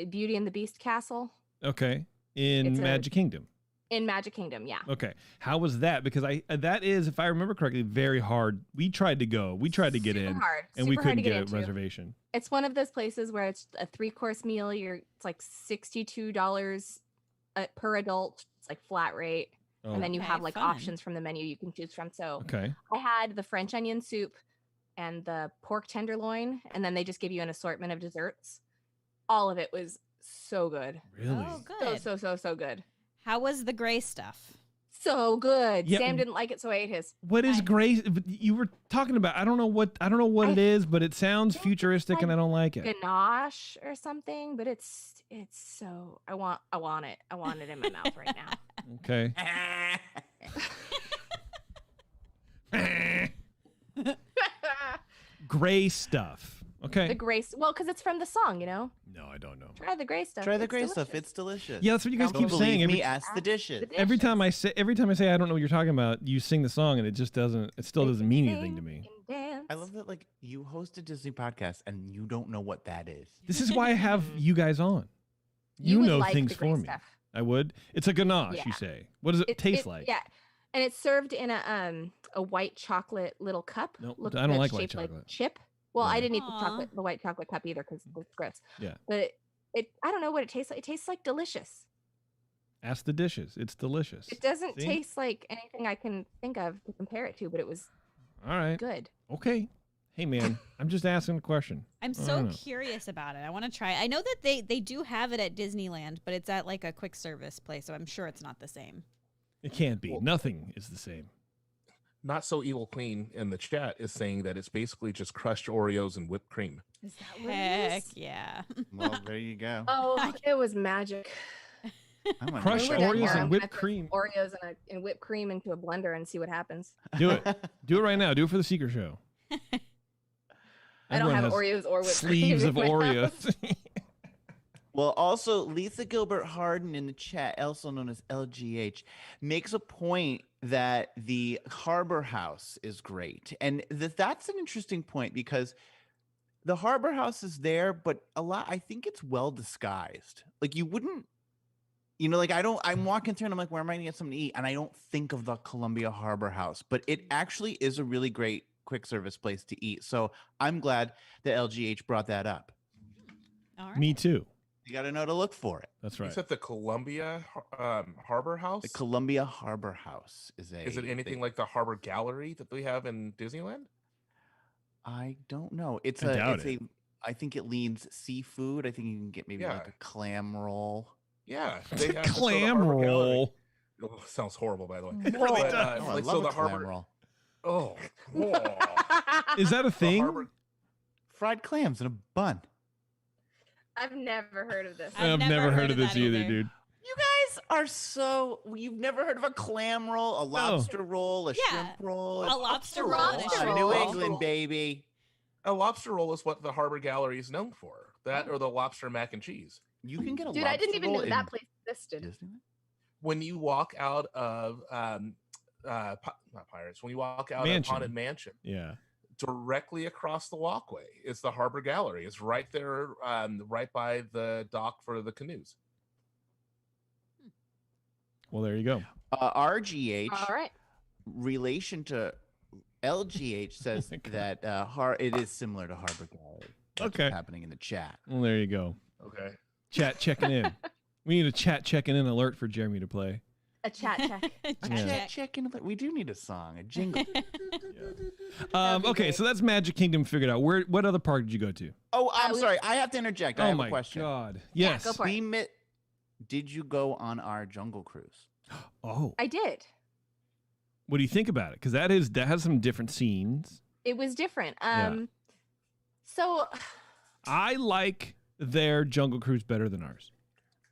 Beauty and the Beast castle Okay. In Magic Kingdom. in Magic Kingdom, yeah. Okay. How was that? Because that is, if I remember correctly, very hard. We tried to go. We tried to get Super in. hard. And we Super hard couldn't to get a into. reservation. It's one of those places where it's a 3-course meal. It's like $62 per adult. It's like flat rate. Oh. And then you Okay, have like fun. options from the menu you can choose from. So Okay. I had the French onion soup and the pork tenderloin, and then they just give you an assortment of desserts. All of it was so good. Really? Oh, good. So good. How was the gray stuff? So good. Yeah. Sam didn't like it, so I ate his. What is gray? You were talking about. I don't know what it is, but it sounds futuristic, and I don't like it. Ganache or something, but it's so I want it. I want it in my mouth right now. Okay. Gray stuff. Okay. The gray, well, because it's from the song, No, I don't know. Try the gray stuff. Try the It's gray stuff. delicious. It's delicious. Yeah, that's what you guys Don't keep saying. believe me? Ask the dishes. Every time I say I don't know what you're talking about, you sing the song and it just doesn't. It still doesn't mean anything to me. I love that. Like, you host a Disney podcast and you don't know what that is. This is why I have you guys on. You would know like things the gray for me. stuff. I would. It's a ganache, Yeah. you say. What does it taste like? Yeah, and it's served in a white chocolate little cup. Nope, Look, I don't that's like white shaped like chocolate. chip. Well, Yeah. I didn't eat Aw. the white chocolate cup either because it's gross. Yeah. But I don't know what it tastes like. It tastes like delicious. Ask the dishes. It's delicious. It doesn't See? taste like anything I can think of to compare it to, but it was All right. good. Okay. Hey, man, I'm just asking a question. I'm I so don't know. curious about it. I want to try it. I know that they do have it at Disneyland, but it's at like a quick service place, so I'm sure it's not the same. It can't be. Nothing is the same. Not So Evil Queen in the chat is saying that it's basically just crushed Oreos and whipped cream. Is that what it Heck is? yeah. Well, there you go. Oh, it was magic. I'm gonna Crushed have When to we're Oreos done here, and I'm whipped gonna put cream. Oreos and whipped cream into a blender and see what happens. Do it. Do it right now. Do it for the secret show. I don't Everyone have has Oreos or whipped sleeves cream of in my house. Oreos. Well, also, Lisa Gilbert Harden in the chat, also known as LGH, makes a point that the Harbor House is great. And that's an interesting point because the Harbor House is there, but I think it's well disguised. Like, you wouldn't, like I'm walking through and I'm like, where am I going to get something to eat? And I don't think of the Columbia Harbor House, but it actually is a really great quick service place to eat. So I'm glad that LGH brought that up. All right. Me too. You got to know to look for it. That's right. Is that the Columbia Harbor House? The Columbia Harbor House is Is it anything like the Harbor Gallery that we have in Disneyland? I don't know. I doubt it. I think it leans seafood. I think you can get maybe like a clam roll. Yeah, they have Clam Harbor Gallery. roll. Oh, sounds horrible, by the way. It really But, does. Oh, I like, love so a the clam Harbor. roll. Oh, Is that a the thing? Harbor. Fried clams in a bun. I've never heard of this. I've I've never heard of this that either, either. dude. You guys are you've never heard of a clam roll, a lobster roll, a Yeah, shrimp roll, a lobster roll and a Come on, shrimp New roll. England, baby. A lobster roll is what the Harbor Gallery is known for. That or the lobster mac and cheese. You can get a Dude, lobster I didn't even roll know in that place existed. Disneyland? when you walk out of not Pirates, when you walk out of Haunted Mansion, yeah, directly across the walkway is the Harbor Gallery. It's right there, right by the dock for the canoes. Well, there you go. RGH, All right. relation to LGH says that it is similar to Harbor Gallery. That's what's happening in the chat. Well, there you go. Okay. Chat checking in. We need a chat checking in alert for Jeremy to play. A chat check. Chat checking. We do need a song, a jingle. Okay, so that's Magic Kingdom figured out. What other park did you go to? Oh, I'm sorry. I have to interject. I have a question. Oh my God! Yes. Yes. Go for it. Did you go on our Jungle Cruise? Oh. I did. What do you think about it? Because that has some different scenes. It was different. Yeah. So I like their Jungle Cruise better than ours.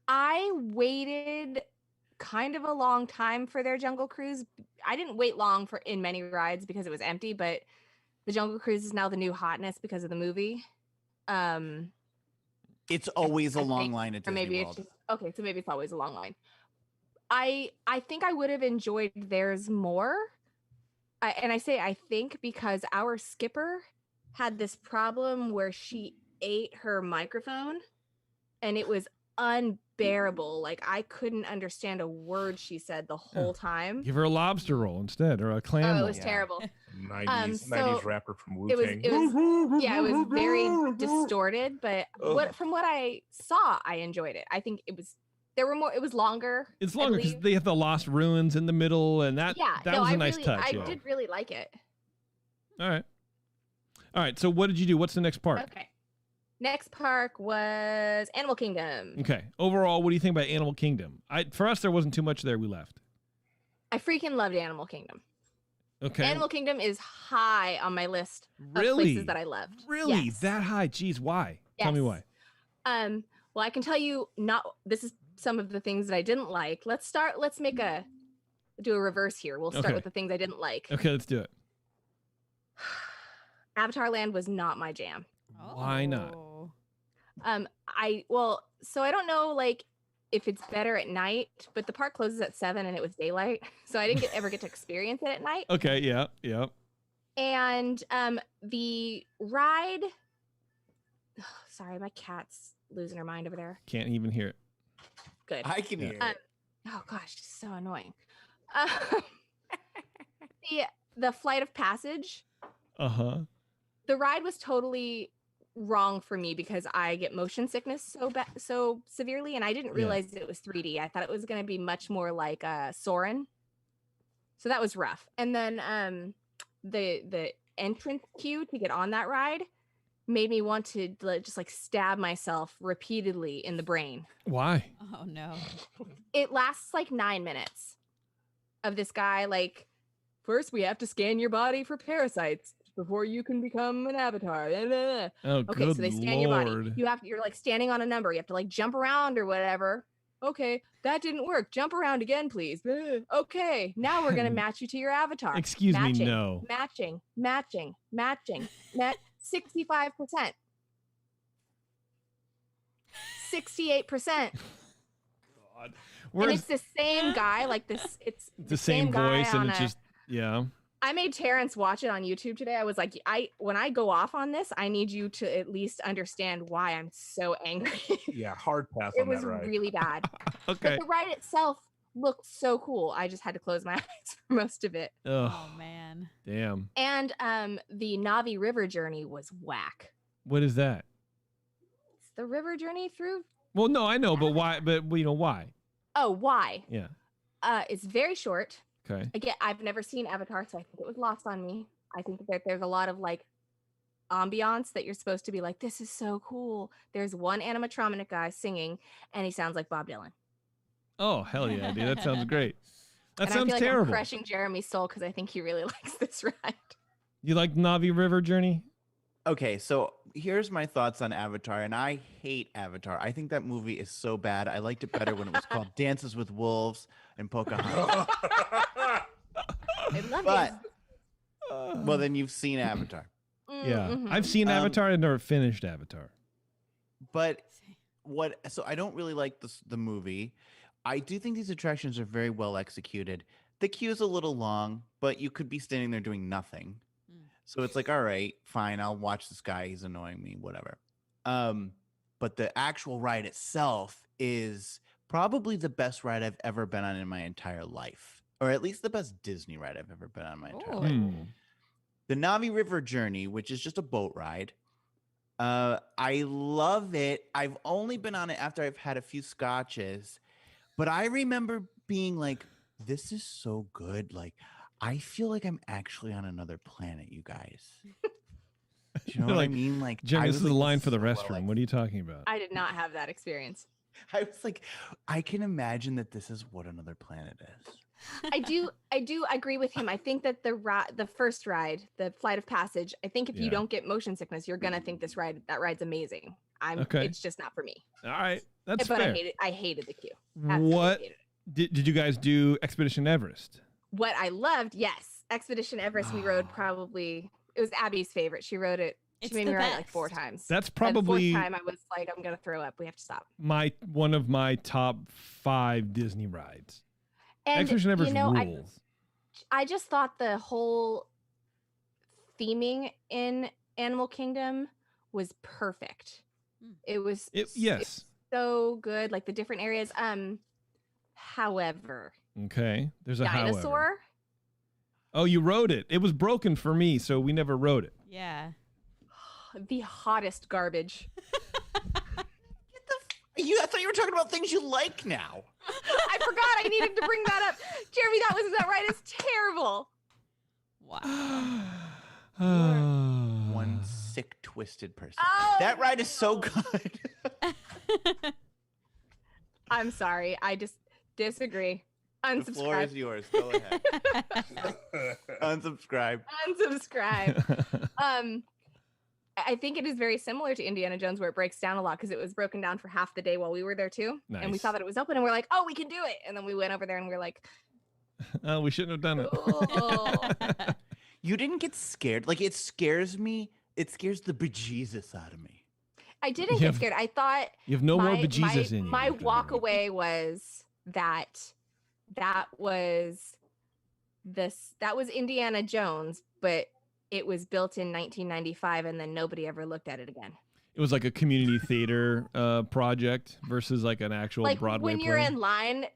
I waited kind of a long time for their Jungle Cruise. I didn't wait long in many rides because it was empty, but the Jungle Cruise is now the new hotness because of the movie. It's always a long line at Disney World. Okay, so maybe it's always a long line. I think I would have enjoyed theirs more. And I say I think because our skipper had this problem where she ate her microphone and it was unbearable. Like I couldn't understand a word she said the whole time. Give her a lobster roll instead or a clam roll. Oh, it was terrible. 90s rapper from Wu Tang. It was very distorted, but from what I saw, I enjoyed it. I think it was longer. It's longer because they have the Lost Ruins in the middle, and that was a nice touch. I did really like it. All right. So what did you do? What's the next park? Okay. Next park was Animal Kingdom. Okay. Overall, what do you think about Animal Kingdom? For us, there wasn't too much there. We left. I freaking loved Animal Kingdom. Okay. Animal Kingdom is high on my list of places that I loved. Really? Yes. That high? Jeez, why? Yes. Tell me why. Well, I can tell you this is some of the things that I didn't like. Let's do a reverse here. We'll start with the things I didn't like. Okay, let's do it. Avatar Land was not my jam. Why not? So I don't know like if it's better at night, but the park closes at 7 and it was daylight. So I didn't ever get to experience it at night. Okay, yeah. And the ride sorry, my cat's losing her mind over there. Can't even hear it. Good. I can hear it. Oh gosh, it's so annoying. The Flight of Passage. Uh-huh. The ride was totally wrong for me because I get motion sickness so severely, and I didn't realize it was 3D. I thought it was going to be much more like Soarin'. So that was rough. And then the entrance queue to get on that ride made me want to just like stab myself repeatedly in the brain. Why? Oh no. It lasts like 9 minutes of this guy like, first we have to scan your body for parasites before you can become an avatar. Oh, okay, good so they scan your body. You're like standing on a number. You have to like jump around or whatever. Okay, that didn't work. Jump around again, please. Okay, now we're gonna match you to your avatar. Excuse me, no. Matching. 65%. 68%. God. And it's the same guy, like this. It's the same voice, and it's just I made Terrence watch it on YouTube today. I was like, when I go off on this, I need you to at least understand why I'm so angry. Yeah, hard pass on that ride. It was really bad. Okay. But the ride itself looked so cool. I just had to close my eyes for most of it. Ugh. Oh man. Damn. And the Navi River journey was whack. What is that? It's the river journey through. Well, no, I know, but why? But why? Oh, why? Yeah. It's very short. Okay. Again, I've never seen Avatar, so I think it was lost on me. I think that there's a lot of like ambiance that you're supposed to be like, this is so cool. There's one animatronic guy singing, and he sounds like Bob Dylan. Oh, hell yeah, dude. That sounds great. That and sounds I feel like terrible. I'm crushing Jeremy's soul because I think he really likes this ride. You like Navi River Journey? Okay, so here's my thoughts on Avatar, and I hate Avatar. I think that movie is so bad. I liked it better when it was called Dances with Wolves and Pocahontas. I love But it. well, then you've seen Avatar. Yeah, I've seen Avatar and never finished Avatar. But so I don't really like the movie. I do think these attractions are very well executed. The queue's a little long, but you could be standing there doing nothing. So it's like, all right, fine, I'll watch this guy. He's annoying me, whatever. But the actual ride itself is probably the best ride I've ever been on in my entire life, or at least the best Disney ride I've ever been on in my entire life. The Navi River Journey, which is just a boat ride. I love it. I've only been on it after I've had a few scotches, but I remember being like, this is so good. Like, I feel like I'm actually on another planet, you guys. Do you know what I mean? Like, Jen, this is a line for the well, restroom. like, What are you talking about? I did not have that experience. I was like, I can imagine that this is what another planet is. I do agree with him. I think that the first ride, the Flight of Passage, I think if you don't get motion sickness, you're gonna think that ride's amazing. It's just not for me. All right, that's but fair. I hated the queue. What hated it. did you guys do Expedition Everest? What I loved, yes, Expedition Everest. We rode it was Abby's favorite. She rode it. She made me ride it like 4 times. That's probably the 4th time I was like, I'm gonna throw up. We have to stop. one of my top 5 Disney rides. And Expedition Everest rules. I just thought the whole theming in Animal Kingdom was perfect. It was so good, like the different areas. However, okay, there's a dinosaur. However. Oh, you rode it. It was broken for me, so we never rode it. Yeah. The hottest garbage. I thought you were talking about things you like now. I forgot I needed to bring that up. Jeremy, that ride is terrible. Wow. One sick, twisted person. Oh, that ride is so good. I'm sorry. I just disagree. Unsubscribe. The floor is yours. Go ahead. Unsubscribe. I think it is very similar to Indiana Jones, where it breaks down a lot, because it was broken down for half the day while we were there too. Nice. And we saw that it was open and we're like, oh, we can do it. And then we went over there and we are like, oh, we shouldn't have done it. oh. You didn't get scared. Like, it scares me. It scares the bejesus out of me. I didn't get scared. I thought you have no more bejesus in you. My walk away was that was Indiana Jones, but it was built in 1995, and then nobody ever looked at it again. It was like a community theater project versus like an actual Broadway when play. you're in line,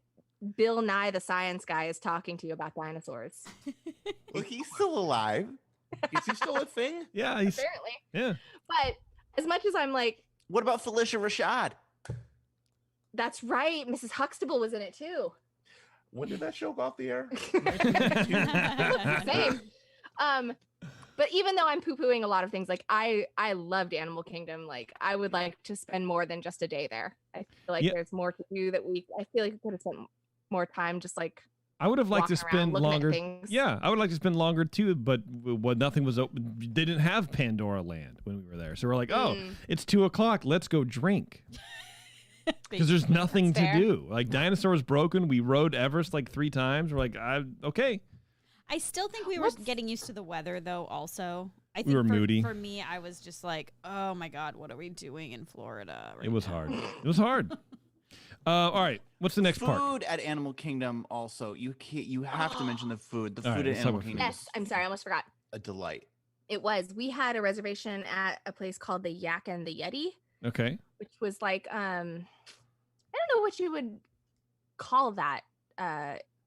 Bill Nye the Science Guy is talking to you about dinosaurs. Well, he's still alive. Is he still a thing? Yeah, apparently. Yeah. But as much as I'm like, what about Felicia Rashad? That's right. Mrs. Huxtable was in it too. When did that show go off the air? Same. But even though I'm poo-pooing a lot of things, like I loved Animal Kingdom. Like, I would like to spend more than just a day there. I feel like there's more to do I feel like we could have spent more time just like I would have liked to spend longer. Yeah, I would like to spend longer too, but nothing was open. They didn't have Pandora Land when we were there. So we're like, oh, it's 2:00. Let's go drink. Because there's nothing to do. Like, dinosaur was broken. We rode Everest like 3 times. We're like, okay. I still think we were getting used to the weather, though, also. I think we were moody. For me, I was just like, oh, my God, what are we doing in Florida right It was now? hard. It was hard. All right. What's the next food part? Food at Animal Kingdom also. You have to mention the food. The food right, at Animal Kingdom. Yes, I'm sorry. I almost forgot. A delight. It was. We had a reservation at a place called the Yak and the Yeti. Okay. Which was like, I don't know what you would call that.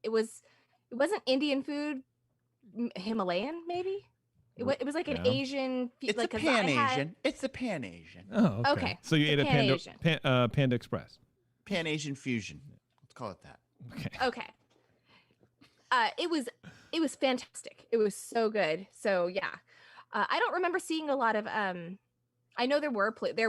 It wasn't Indian food. Himalayan, maybe. It was like an Asian. It's like a Pan Asian. It's a Pan Asian. Oh, okay. So you ate a Panda Express. Pan Asian fusion. Let's call it that. Okay. It was fantastic. It was so good. So yeah, I don't remember seeing a lot of. I know there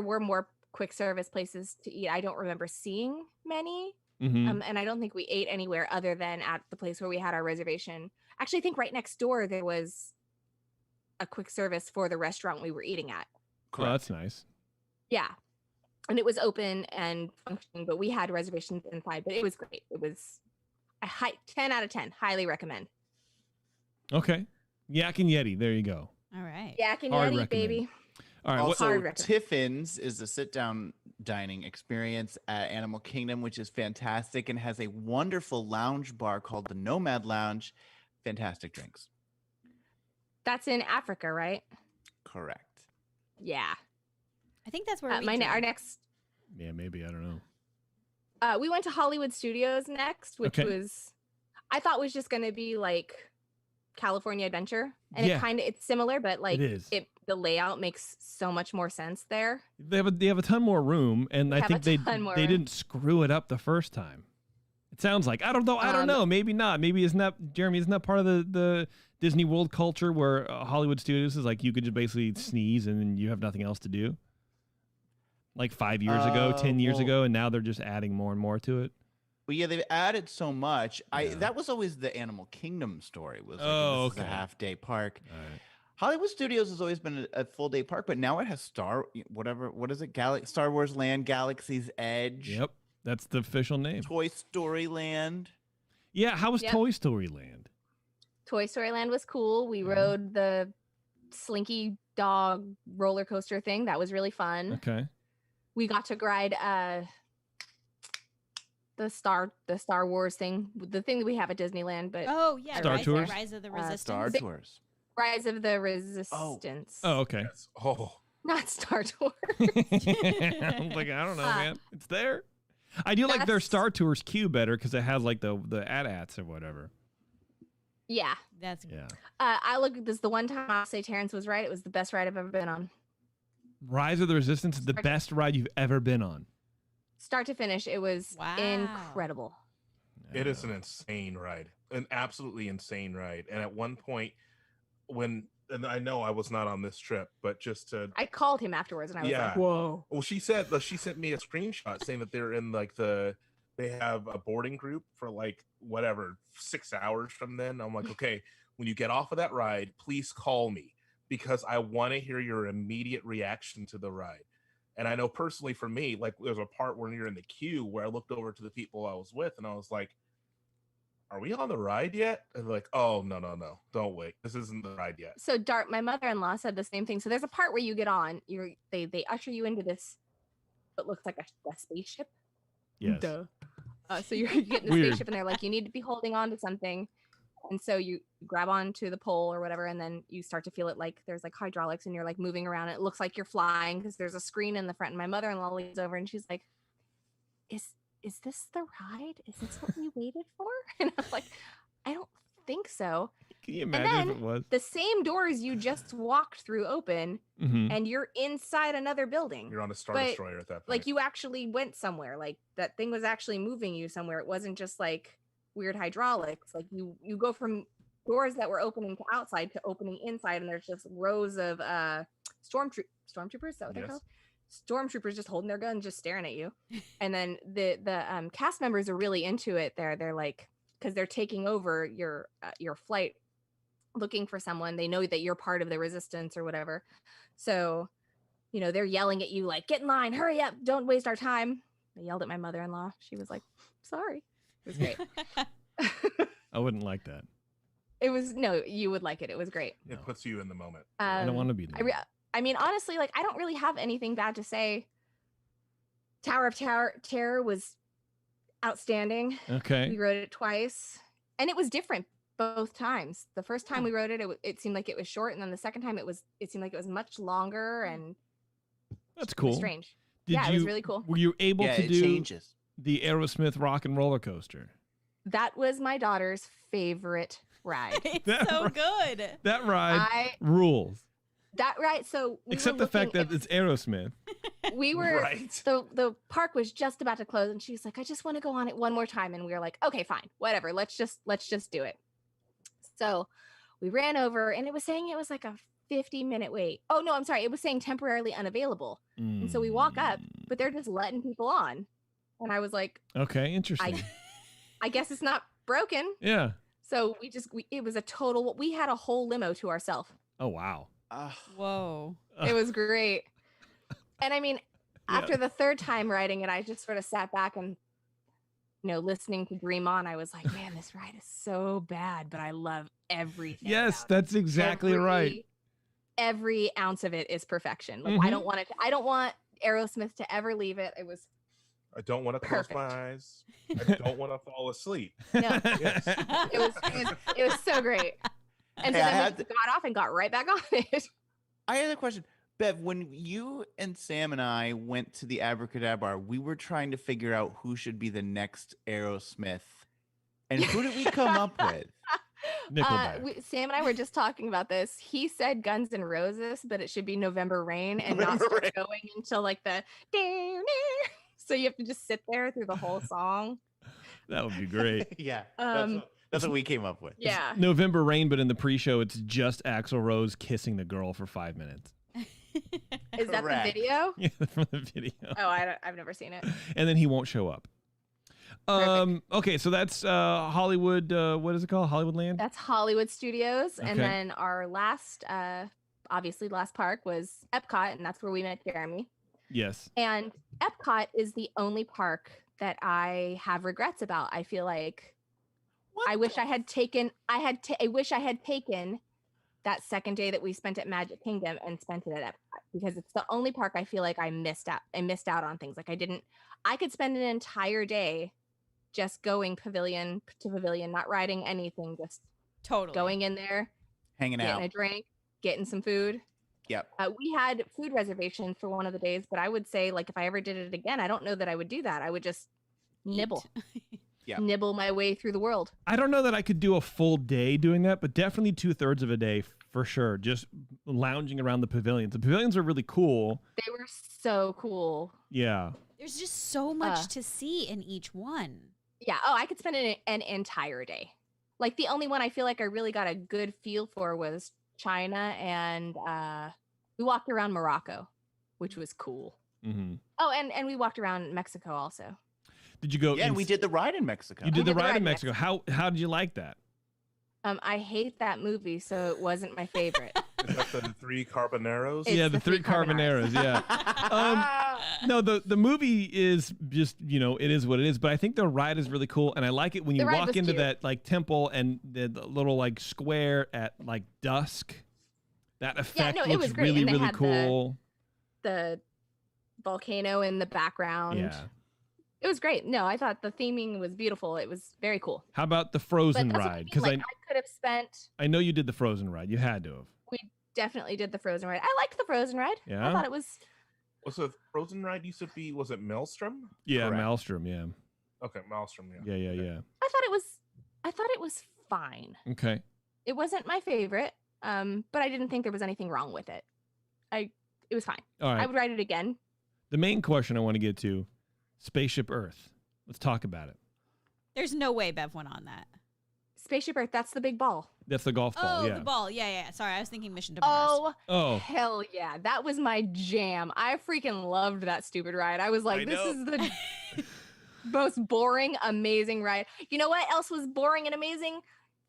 were more quick service places to eat. I don't remember seeing many. Mm-hmm. And I don't think we ate anywhere other than at the place where we had our reservation. Actually, I think right next door there was a quick service for the restaurant we were eating at. Oh, that's nice. Yeah. And it was open and functioning, but we had reservations inside, but it was great. It was a 10 out of 10. Highly recommend. Okay. Yak and Yeti. There you go. All right. Yak and Yeti, baby. All right. Also, Tiffin's is a sit-down dining experience at Animal Kingdom, which is fantastic and has a wonderful lounge bar called the Nomad Lounge. Fantastic drinks. That's in Africa, right? Correct. Yeah. I think that's where Our next. Yeah, maybe. I don't know. We went to Hollywood Studios next, which Okay. I thought was just going to be like California Adventure, and it's similar, but like it is. The layout makes so much more sense there. They have a ton more room, and I think they didn't screw it up the first time. It sounds like I don't know. Maybe not. Maybe isn't that part of the Disney World culture where Hollywood Studios is like you could just basically sneeze and then you have nothing else to do? Like 5 years ago, 10 years ago, and now they're just adding more and more to it. Well, yeah, they've added so much. That was always the Animal Kingdom story. Was like, this is a half-day park. All right. Hollywood Studios has always been a full-day park, but now it has Star Wars Land, Galaxy's Edge. Yep, that's the official name. Toy Story Land. Yeah, how was Toy Story Land? Toy Story Land was cool. We rode the Slinky Dog roller coaster thing. That was really fun. Okay. We got to ride the Star Wars thing, the thing that we have at Disneyland. But Star Tours? Rise of the Resistance. Star Tours. Rise of the Resistance. Oh, okay. Yes. Oh, not Star Tours. I'm like, I don't know, man. It's there. I do like their Star Tours queue better because it has like the AT-ATs or whatever. Yeah, that's I look at this. The one time I'll say Terrence was right. It was the best ride I've ever been on. Rise of the Resistance is the best ride you've ever been on. Start to finish, it was incredible. it is an insane ride, an absolutely insane ride. And at one point, and I know I was not on this trip, but I called him afterwards, and I was like, "Whoa!" Well, she sent me a screenshot saying that they're in like they have a boarding group for like whatever 6 hours from then. I'm like, okay, when you get off of that ride, please call me because I want to hear your immediate reaction to the ride. And I know personally for me, like there's a part when you're in the queue where I looked over to the people I was with and I was like, are we on the ride yet? And they're like, oh, no, don't wait. This isn't the ride yet. So my mother-in-law said the same thing. So there's a part where you get on, they usher you into this, what looks like a spaceship. Yes. Duh. So you're getting the spaceship and they're like, you need to be holding on to something. And so you grab onto the pole or whatever, and then you start to feel it like there's like hydraulics and you're like moving around. It looks like you're flying because there's a screen in the front. And my mother-in-law leans over and she's like, is this the ride? Is this what we waited for? And I'm like, I don't think so. Can you imagine if it was? The same doors you just walked through open and you're inside another building. You're on a Star Destroyer at that point. Like you actually went somewhere. Like that thing was actually moving you somewhere. It wasn't just like weird hydraulics. Like you go from doors that were opening to outside to opening inside, and there's just rows of stormtroopers. Is that what they're called? Stormtroopers just holding their guns, just staring at you. And then the cast members are really into it. They're like, because they're taking over your flight, looking for someone. They know that you're part of the resistance or whatever. So, they're yelling at you like, get in line, hurry up, don't waste our time. They yelled at my mother-in-law. She was like, sorry. It was great. I wouldn't like that. You would like it. It was great. It puts you in the moment. I don't want to be there. I mean, honestly, like I don't really have anything bad to say. Tower of Terror was outstanding. Okay. We rode it twice, and it was different both times. The first time we rode it, it seemed like it was short, and then the second time it seemed like it was much longer, and that's cool. Strange. It was really cool. Were you able to do changes. The Aerosmith Rock and Roller Coaster? That was my daughter's favorite ride. It's so good. That ride rules. That right. So except the fact that it's Aerosmith. We were right. The park was just about to close, and she was like, "I just want to go on it one more time." And we were like, "Okay, fine, whatever. Let's just do it." So we ran over, and it was saying it was like a 50-minute wait. Oh no, I'm sorry. It was saying temporarily unavailable. And so we walk up, but they're just letting people on, and I was like, "Okay, interesting. I guess it's not broken." Yeah. So it was a total. We had a whole limo to ourselves. Oh wow. Whoa. It was great. And I mean, after the third time riding it, I just sort of sat back and, listening to Dream On, I was like, man, this ride is so bad, but I love everything. Yes, that's exactly right. Every ounce of it is perfection. Like I don't want Aerosmith to ever leave it. It was I don't want to close perfect. my eyes. I don't want to fall asleep. No, Yes. it was so great. And so Hey, then we got off and got right back on it. I had a question. Bev, when you and Sam and I went to the Abracadabra, we were trying to figure out who should be the next Aerosmith. And who did we come up with? Nickelback. Sam and I were just talking about this. He said Guns N' Roses, but it should be November Rain and not November start Rain. going until like the so you have to just sit there through the whole song. That would be great. Yeah. Um, That's what we came up with. Yeah. November Rain, but in the pre-show, it's just Axl Rose kissing the girl for 5 minutes. Is that the Correct. video? Yeah, from the video. Oh, I've never seen it. And then he won't show up. Okay, so that's Hollywood. What is it called? Hollywoodland? That's Hollywood Studios. And Okay. then our last, obviously last park was Epcot, and that's where we met Jeremy. Yes. And Epcot is the only park that I have regrets about. I feel like I wish I had taken that second day that we spent at Magic Kingdom and spent it at Epcot, because it's the only park I feel like I missed out. I missed out on things. Like I could spend an entire day just going pavilion to pavilion, not riding anything, just Totally. going in there, Hanging getting out. a drink, getting some food. Yep. We had food reservations for one of the days, but I would say, like, if I ever did it again, I don't know that I would do that. I would just nibble, Yep. nibble my way through the world. I don't know that I could do a full day doing that, but definitely 2/3 of a day for sure. Just lounging around the pavilions. The pavilions are really cool. They were so cool. Yeah. There's just so much to see in each one. Yeah. Oh, I could spend an entire day. Like, the only one I feel like I really got a good feel for was China, and we walked around Morocco, which was cool. Mm-hmm. Oh, and we walked around Mexico also. Did you go? Yeah, and we did the ride in Mexico. You did the did the ride ride in in Mexico. How did you like that? I hate that movie, so it wasn't my favorite. Is that the 3 Carboneros? It's Yeah, the the 3 three carboneros. Yeah. No, the movie is just, it is what it is, but I think the ride is really cool, and I like it when you The ride walk was into cute. that like temple and the little like square at like dusk. That effect no, it looks was great, really and they really had cool. The volcano in the background. Yeah. It was great. No, I thought the theming was beautiful. It was very cool. How about the Frozen But that's what I ride? mean, Because like, I could have spent. I know you did the Frozen ride. You had to have. We definitely did the Frozen ride. I liked the Frozen ride. Yeah? I thought it was. Was it Frozen ride used to be? Was it Maelstrom? Yeah, Correct. Maelstrom. Yeah. Okay, Maelstrom. Yeah. Yeah. I thought it was fine. Okay. It wasn't my favorite, but I didn't think there was anything wrong with it. It was fine. All right. I would ride it again. The main question I want to get to, Spaceship Earth. Let's talk about it. There's no way Bev went on that. Spaceship Earth. That's the big ball. That's the golf ball. Oh, Yeah. the ball. Yeah. Sorry, I was thinking Mission to Mars. Oh. Hell yeah. That was my jam. I freaking loved that stupid ride. I was like, I this know. is the most boring, amazing ride. You know what else was boring and amazing?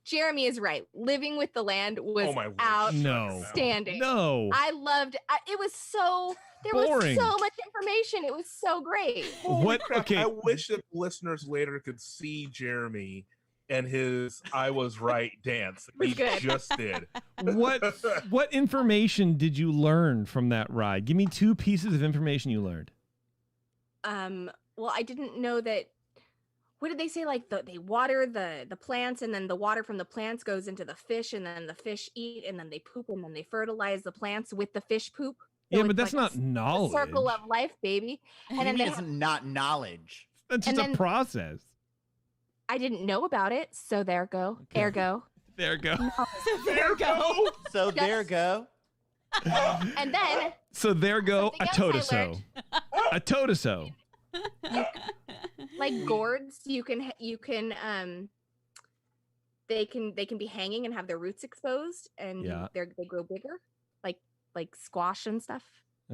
Jeremy is right. Living with the Land was Oh my word. outstanding. No. I loved it. It was so, there Boring. was so much information. It was so great. What? Crap, Okay. I wish that listeners later could see Jeremy and his "I was right" dance that he Good. just did. What information did you learn from that ride? Give me 2 pieces of information you learned. Well, I didn't know that. What did they say? Like they water the plants, and then the water from the plants goes into the fish, and then the fish eat, and then they poop, and then they fertilize the plants with the fish poop. So Yeah, but it's that's like not knowledge. circle of life, baby. And And then it's not knowledge. That's just and a then- process. I didn't know about it, so there go. Okay. Ergo. There you go. So there we go. So there go. And then So there go a Something else I totoso. A totoso. like gourds, you can they can be hanging and have their roots exposed, and Yeah. they grow bigger, like squash and stuff.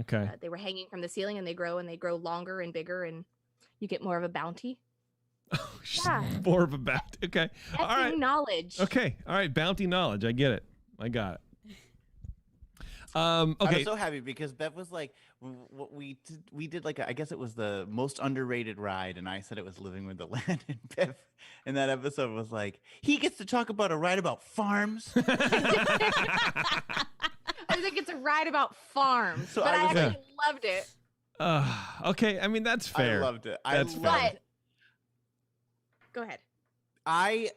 Okay. They were hanging from the ceiling, and they grow longer and bigger, and you get more of a bounty. Yeah. More of a bat. Okay. That's All right. knowledge. Okay. All right. Bounty knowledge. I get it. I got it. I Okay. was so happy because Bev was like, what we did like, I guess it was the most underrated ride. And I said it was Living with the Land. And Bev in that episode was like, he gets to talk about a ride about farms. I think it's a ride about farms, So but I I was actually loved it. Okay, I mean that's fair. I loved it. That's I fair. loved But go ahead. I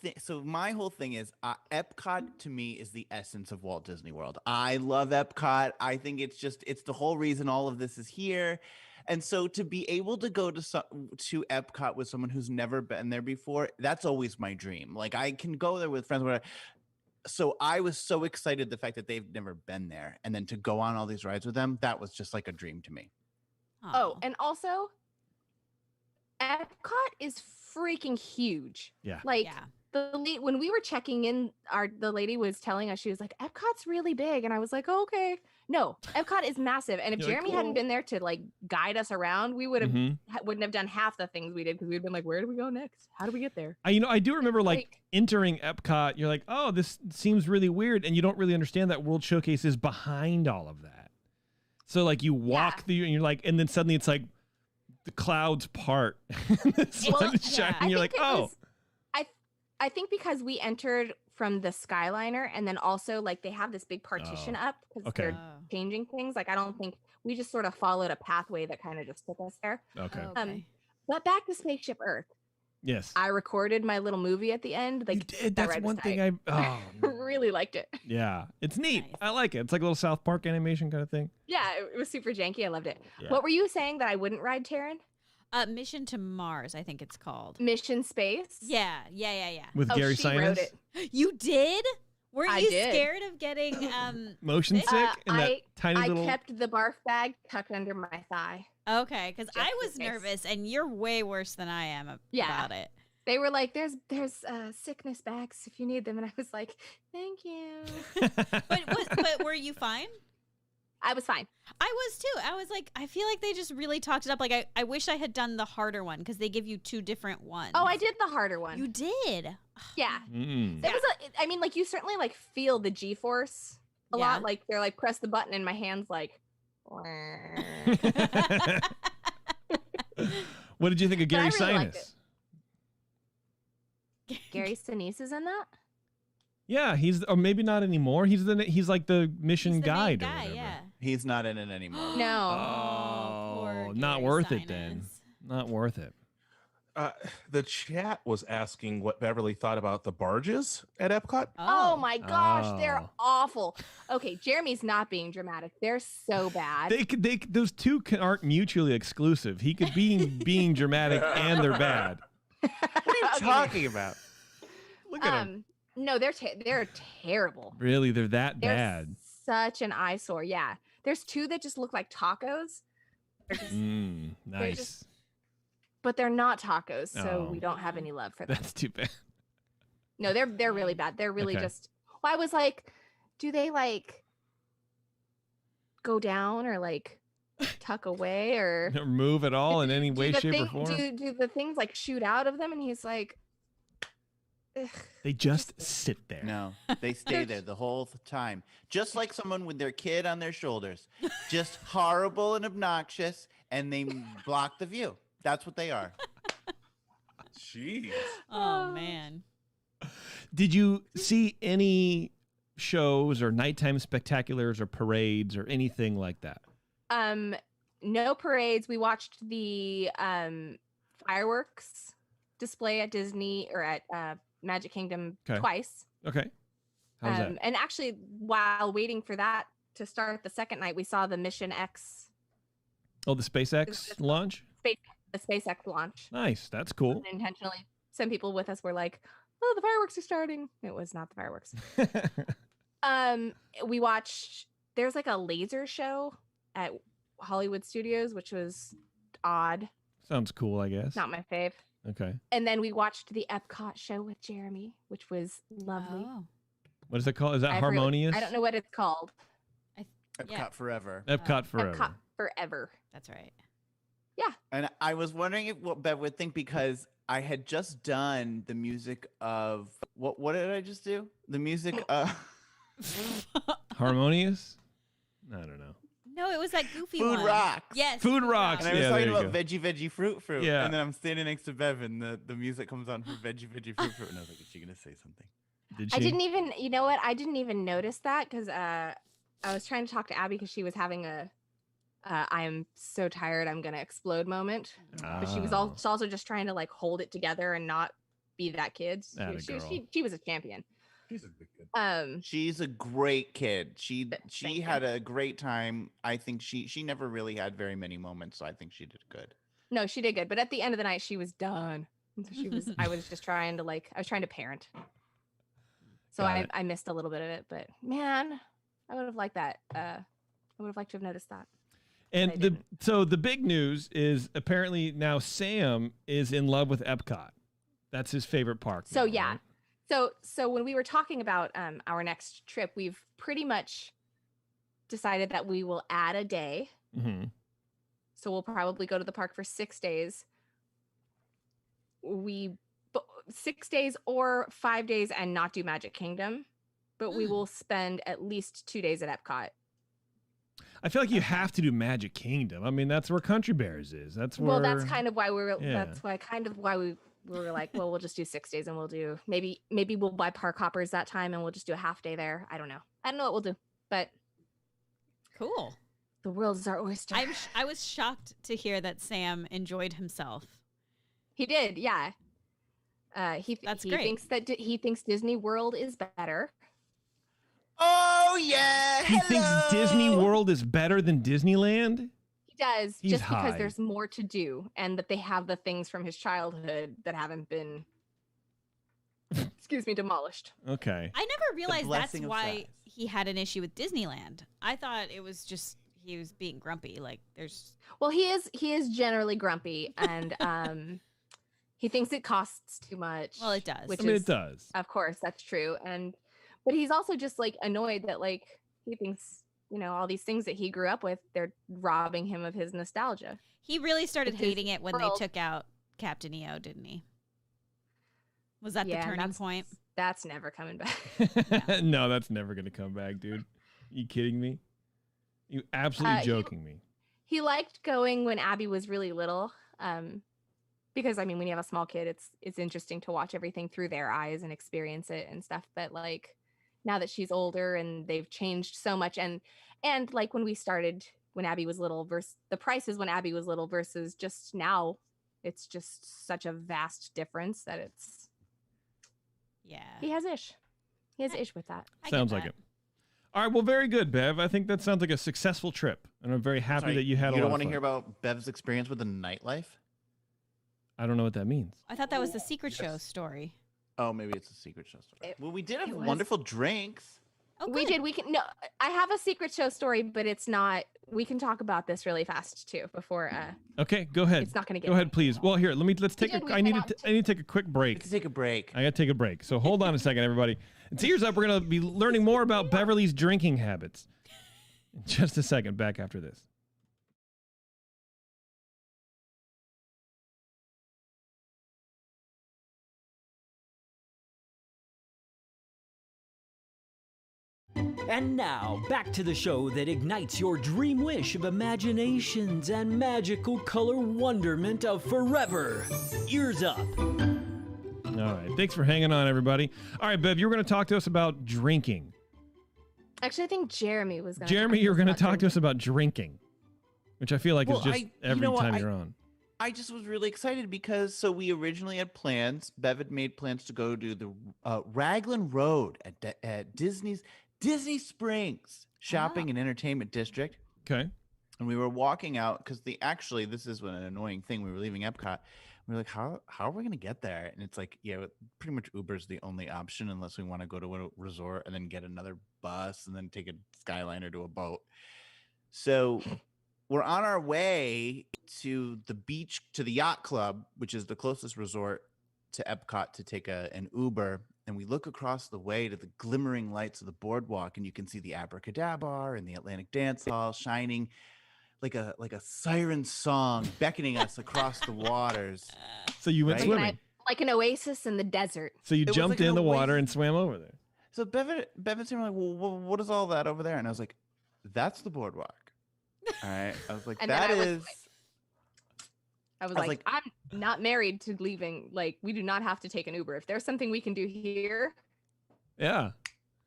think so. My whole thing is Epcot to me is the essence of Walt Disney World. I love Epcot. I think it's the whole reason all of this is here. And so to be able to go to Epcot with someone who's never been there before, that's always my dream. Like I can go there with friends, whatever. So I was so excited the fact that they've never been there, and then to go on all these rides with them, that was just like a dream to me. Oh, and also Epcot is freaking huge. Yeah. Like yeah. when we were checking in, the lady was telling us, she was like, Epcot's really big. And I was like, oh, okay. No, Epcot is massive. And if You're like, Jeremy hadn't been there to like guide us around, we would have Mhm. wouldn't have done half the things we did, because we'd been like, where do we go next? How do we get there? I do remember like entering Epcot. You're like, oh, this seems really weird, and you don't really understand that World Showcase is behind all of that. So like you walk through, and you're like, and then suddenly it's like the clouds part, the sun is shining, and you're like, oh. I think because we entered from the Skyliner, and then also like they have this big partition up because they're changing things. Like I don't think we just sort of followed a pathway that kind of just took us there. Okay. But back to Spaceship Earth. Yes. I recorded my little movie at the end. Like you did. That's one thing I really liked it. Yeah, it's neat. Nice. I like it. It's like a little South Park animation kind of thing. Yeah, it was super janky. I loved it. Yeah. What were you saying that I wouldn't ride, Taryn? Mission to Mars, I think it's called. Mission Space. Yeah. With Gary she wrote Sinus. it. You did? Weren't I you did. scared of getting Motion sick? sick in that I tiny little. kept the barf bag tucked under my thigh. Okay, because I Just was in case. nervous, and you're way worse than I am about it. They were like, "There's sickness bags if you need them," and I was like, "Thank you." But were you fine? I was fine. I was too. I was like, I feel like they just really talked it up. Like I wish I had done the harder one, because they give you two different ones. Oh, I did the harder one. You did. Yeah. Mm. There was I mean, like you certainly like feel the G-force a Yeah. lot. Like they're like press the button, and my hands like. What did you think of Gary But I really liked Sinus? Gary Sinise is in that. Yeah, or maybe not anymore. He's like the mission He's the main guide. or guy, whatever. yeah. He's not in it anymore. No. Oh, poor not Gary worth it then. Sinus. Not worth it. The chat was asking what Beverly thought about the barges at Epcot. Oh my gosh, they're Oh. awful. Okay, Jeremy's not being dramatic. They're so bad. Those two aren't mutually exclusive. He could be being dramatic and they're bad. What are you Okay. talking about? Look at him. No, they're terrible. Really, they're that They're bad. such an eyesore. Yeah, there's two that just look like tacos. They're just, Nice. just- but they're not tacos, so Oh. we don't have any love for them. That's too bad. No, they're really bad. They're really Okay. just. Well, I was like, do they like go down or like tuck away or Don't move at all in any way, do the shape, or thing- form. do the things like shoot out of them? And he's like, ugh. They just sit there. No, they stay there the whole time. Just like someone with their kid on their shoulders. Just horrible and obnoxious, and they block the view. That's what they are. Jeez. Oh man. Did you see any shows or nighttime spectaculars or parades or anything like that? No parades. We watched the fireworks display at Disney or at Magic Kingdom Okay. twice. Okay. How's that? And actually, while waiting for that to start the second night, we saw the Mission X, Oh, the SpaceX launch? the SpaceX launch. Nice. That's cool. Intentionally, some people with us were like, "Oh, the fireworks are starting." It was not the fireworks. We watched. There's like a laser show at Hollywood Studios, which was odd. Sounds cool, I guess. Not my fave. Okay. And then we watched the Epcot show with Jeremy, which was lovely. Oh. What is it called? Is that I've really- Harmonious? I don't know what it's called. Epcot Yeah. forever. Epcot Forever. Epcot forever. That's right. And I was wondering what Bev would think, because I had just done the music of what did I just do? The music of Harmonious? I don't know. No, it was that goofy Food one. Rocks. Yes. Food Rocks. And I was Yeah, there talking you about go. veggie fruit. Yeah. And then I'm standing next to Bev, and the music comes on for veggie fruit. And I was like, is she gonna say something? Did she? I didn't even, you know what? I didn't even notice that because I was trying to talk to Abby because she was having a I am so tired, I'm gonna explode moment. But she was also just trying to like hold it together and not be that kid. She was a champion. She's a good kid. She's a great kid. She had a great time. I think she never really had very many moments, so I think she did good. No, she did good. But at the end of the night, she was done. And so I was just trying to parent. So I missed a little bit of it, but man, I would have liked that. I would have liked to have noticed that. And so the big news is apparently now Sam is in love with Epcot. That's his favorite park. So now, yeah. Right? So when we were talking about our next trip, we've pretty much decided that we will add a day. Mm-hmm. So we'll probably go to the park for 6 days. 6 days or 5 days and not do Magic Kingdom, but we will spend at least 2 days at Epcot. I feel like you have to do Magic Kingdom. I mean, that's where Country Bears is. That's where. Well, that's kind of why we were like, well, we'll just do 6 days and we'll do maybe we'll buy park hoppers that time and we'll just do a half day there. I don't know what we'll do, but cool. The world is our oyster. I was shocked to hear that Sam enjoyed himself. He did, yeah. He great. He thinks Disney World is better. Oh yeah. He thinks Disney World is better than Disneyland? He does. He's just high. Because there's more to do and that they have the things from his childhood that haven't been demolished. Okay. I never realized that's blessing of why size. he had an issue with Disneyland. I thought it was just he was being grumpy. Like there's Well, he is generally grumpy and he thinks it costs too much. Well, it does. It does. Of course, that's true. But he's also just like annoyed that like he thinks, all these things that he grew up with, they're robbing him of his nostalgia. He really started Because hating it when they took out Captain EO, didn't he? Was that the turning point? That's never coming back. No, that's never going to come back, dude. You kidding me? You absolutely joking me. He liked going when Abby was really little. Because I mean, when you have a small kid, it's interesting to watch everything through their eyes and experience it and stuff. But like now that she's older and they've changed so much, and like when we started when Abby was little versus the prices when Abby was little versus just now, it's just such a vast difference that it's he has ish with that. Sounds like it. All right, well, very good, Bev. I think that sounds like a successful trip, and I'm very happy that you had a lot of fun. You don't want to hear about Bev's experience with the nightlife? I don't know what that means. I thought that was the secret show story. Oh, maybe it's a secret show story. Well, we did have wonderful drinks. Oh, we did. I have a secret show story, but it's not. We can talk about this really fast too before. Okay, go ahead. It's not going to get. Go ahead, please. Well, here, let's take. I need to take a quick break. Let's take a break. I got to take a break. So hold on a second, everybody. And ears up. We're going to be learning more about Beverly's drinking habits. In just a second. Back after this. And now, back to the show that ignites your dream wish of imaginations and magical color wonderment of forever. Ears up. All right. Thanks for hanging on, everybody. All right, Bev, you were going to talk to us about drinking. Actually, I think Jeremy was going to. Jeremy, you're going to talk to us about drinking, which I feel like is just every time you're on. I just was really excited because we originally had plans. Bev had made plans to go to the Raglan Road at Disney Springs Shopping and Entertainment District. Okay. And we were walking out because this is an annoying thing. We were leaving Epcot. We were like, how are we going to get there? And it's like, pretty much Uber's the only option unless we want to go to a resort and then get another bus and then take a Skyliner to a boat. So we're on our way to the beach, to the yacht club, which is the closest resort to Epcot, to take an Uber. And we look across the way to the glimmering lights of the boardwalk, and you can see the Abracadabra and the Atlantic Dancehall shining like a siren song beckoning us across the waters. So you went swimming. Like an oasis in the desert. So you jumped in the water and swam over there. So Bevan said, like, well, what is all that over there? And I was like, that's the boardwalk. All right. I was like, I was like, I'm not married to leaving. Like, we do not have to take an Uber. If there's something we can do here. Yeah.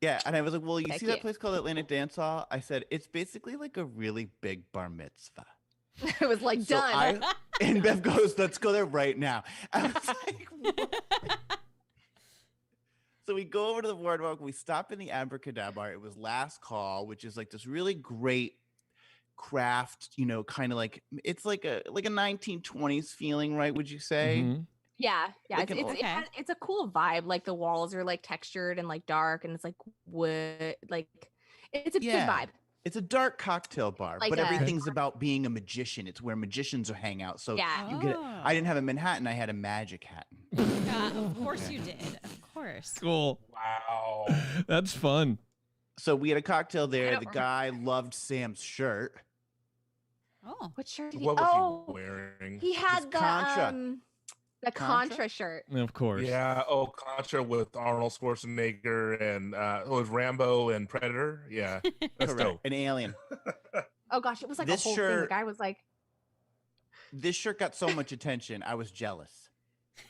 Yeah, and I was like, well, you Heck see that yeah. place called Atlantic Dancehall? I said, it's basically like a really big bar mitzvah. It was like So done. and Bev goes, let's go there right now. I was like, what? So we go over to the boardwalk. We stop in the Abracadabra. It was last call, which is like this really great craft, kind of like it's like a 1920s feeling, right? Would you say? Mhm. Yeah, Like it's an old- it's a cool vibe. Like the walls are like textured and like dark, and it's like wood. Like it's a good vibe. It's a dark cocktail bar, Like but a- everything's about being a magician. It's where magicians are hang out. So Yeah. you get. I didn't have a Manhattan. I had a magic Hatton. Yeah, of course you did. Of course. Cool. Wow. That's fun. So we had a cocktail there. don't The guy loved Sam's shirt. Oh. What shirt did he? What was Oh, he wearing? he had the Contra. the Contra? Contra shirt. Of course. Yeah. Oh, Contra with Arnold Schwarzenegger and it was Rambo and Predator. Yeah. That's Correct. dope. An alien. Oh gosh, it was like This a whole thing. The shirt- guy was like, This shirt got so much attention. I was jealous.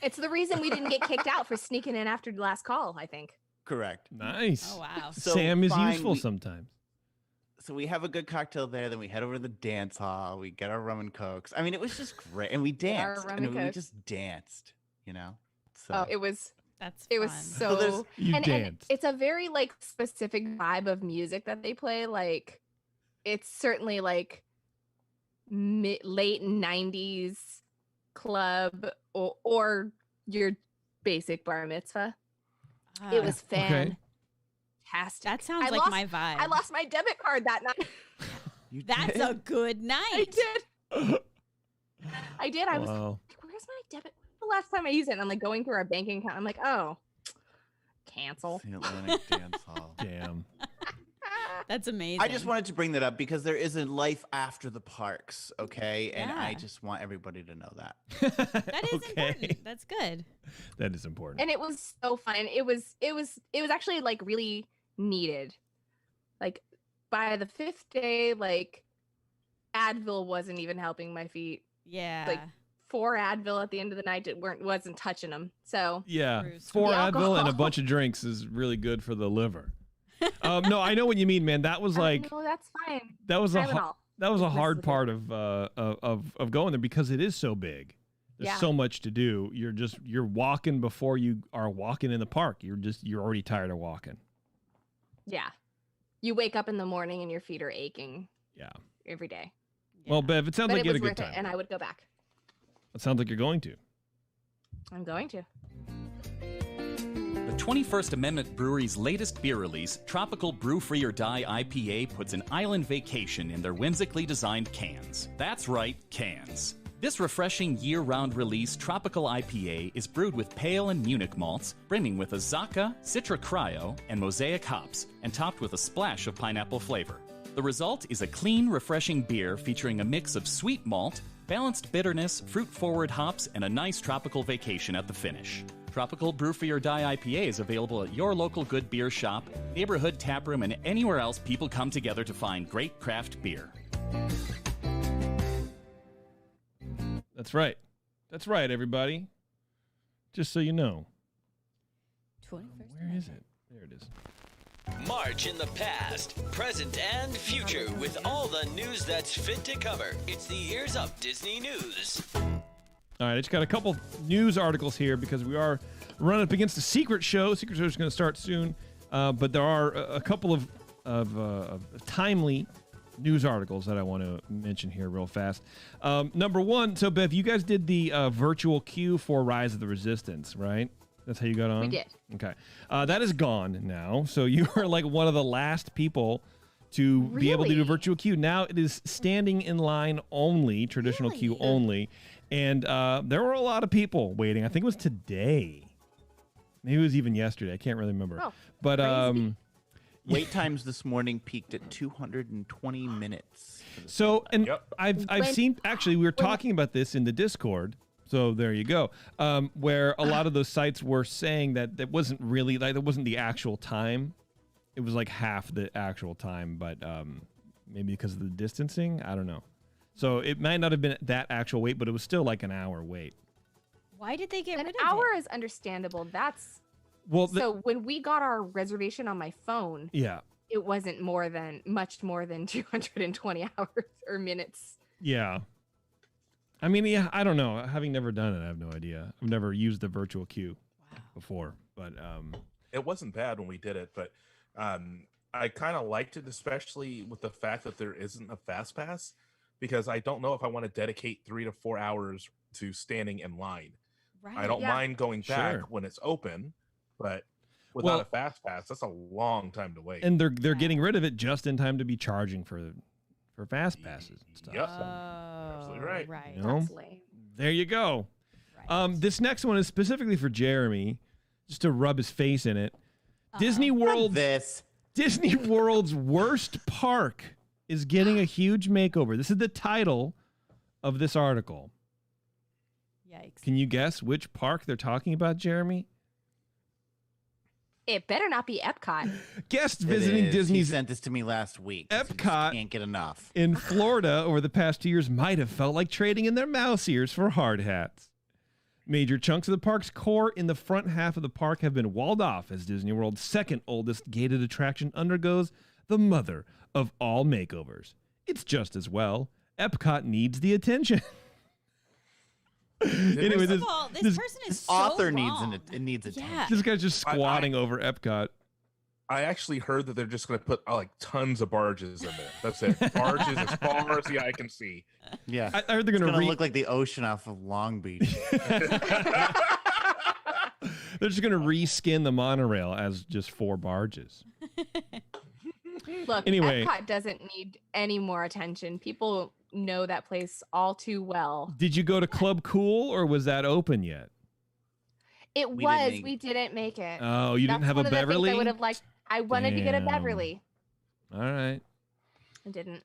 it's the reason we didn't get kicked out for sneaking in after the last call, I think. Correct. Nice. Oh wow. So Sam is fine, useful we- sometimes. So we have a good cocktail there. Then we head over to the dance hall. We get our rum and cokes. I mean, it was just great, and we Get our danced. rum And and we cokes. just danced. So Oh, it was That's it was fun. So there's- so You and danced. it's a very like specific vibe of music that they play. Like it's certainly like late 90s club or your basic bar mitzvah. It was Okay. fantastic. That sounds I like lost- my vibe. I lost my debit card that night. you That's did? a good I night. did. I did. I was Wow. like, where's my debit? The last time I used it, and I'm like going through our banking account. I'm like, oh, cancel. The Atlantic Dance Hall. Damn. That's amazing. I just wanted to bring that up because there is a life after the parks, okay? And I Yeah. just want everybody to know that. That is important. That's good. That is important. And it was so fun. It was actually like really needed. Like by the 5th day, like Advil wasn't even helping my feet. Yeah. Like 4 Advil at the end of the night wasn't touching them. So Yeah, Bruce. 4 The Advil and a alcohol. bunch of drinks is really good for the liver. No, I know what you mean, man. That was like no, that's fine. that was Tylenol. a Mess hard with part of going there because it is so big. There's Yeah. so much to do. You're walking before you are walking in the park. You're already tired of walking. Yeah. You wake up in the morning and your feet are aching Yeah. every day. Well, Bev, it sounds But like it you had was a good worth it, time. and I would go back. It sounds like you're going to. I'm going to. The 21st Amendment Brewery's latest beer release, Tropical Brew Free or Die IPA, puts an island vacation in their whimsically designed cans. That's right, cans. This refreshing year-round release, Tropical IPA, is brewed with pale and Munich malts, brimming with Azaka, Citra Cryo, and Mosaic hops, and topped with a splash of pineapple flavor. The result is a clean, refreshing beer featuring a mix of sweet malt, balanced bitterness, fruit-forward hops, and a nice tropical vacation at the finish. Tropical Brew Free or Die IPA is available at your local good beer shop, neighborhood taproom, and anywhere else people come together to find great craft beer. That's right. That's right, everybody. Just so you know. 21st. Where is it? There it is. March in the past, present, and future with all the news that's fit to cover. It's the Ears Up Disney News. All right, I just got a couple news articles here because we are running up against the Secret Show. Secret Show is going to start soon, but there are a couple of timely news articles that I want to mention here real fast. Number one, so Bev, you guys did the virtual queue for Rise of the Resistance, right? That's how you got on? We did. Okay. That is gone now, so you are like one of the last people to be able to do Really? virtual queue. Now it is standing in line only, traditional queue Really? only. And there were a lot of people waiting. I think it was today. Maybe it was even yesterday. I can't really remember. Oh, but crazy. Wait times this morning peaked at 220 minutes. so and Yep. I've When- seen actually we were when- talking about this in the Discord. So there you go. Where a lot of those sites were saying that that wasn't really like that wasn't the actual time. It was like half the actual time, but maybe because of the distancing, I don't know. So it might not have been that actual wait, but it was still like an hour wait. Why did they get An rid of hour it? is understandable. That's Well, so when we got our reservation on my phone, yeah, it wasn't much more than 220 hours or minutes. Yeah. I mean, yeah, I don't know. Having never done it, I have no idea. I've never used the virtual queue before, but it wasn't bad when we did it, but I kind of liked it, especially with the fact that there isn't a fast pass, because I don't know if I want to dedicate 3 to 4 hours to standing in line. Right. I don't mind going back when it's open, but without a fast pass, that's a long time to wait. And they're getting rid of it just in time to be charging for fast passes and stuff. Yep. So, absolutely right. Right. you know, That's lame. there you go. Right. This next one is specifically for Jeremy, just to rub his face in it. Disney World. Disney World's worst park is getting a huge makeover. This is the title of this article. Yikes. Can you guess which park they're talking about, Jeremy? It better not be Epcot. Guests visiting He Disney's sent this to me last week. Epcot Can't get enough. in Florida over the past 2 years might have felt like trading in their mouse ears for hard hats. Major chunks of the park's core in the front half of the park have been walled off as Disney World's second oldest gated attraction undergoes the mother of all makeovers. It's just as well. Epcot needs the attention. Anyway, First of all, this person is so Author wrong. needs attention. Yeah. This guy's just squatting over Epcot. I actually heard that they're just going to put like tons of barges in there. That's it. Barges as far as the eye can see. Yeah. I heard they're It's going to look like the ocean off of Long Beach. They're just going to reskin the monorail as just 4 barges. Look, Anyway. Epcot doesn't need any more attention. People know that place all too well. Did you go to Club Cool or was that open yet? It We was. didn't make- We didn't make it. Oh, you didn't That's have one a of the things Beverly? I would have liked. I wanted to get a Damn. Beverly. All right. I didn't.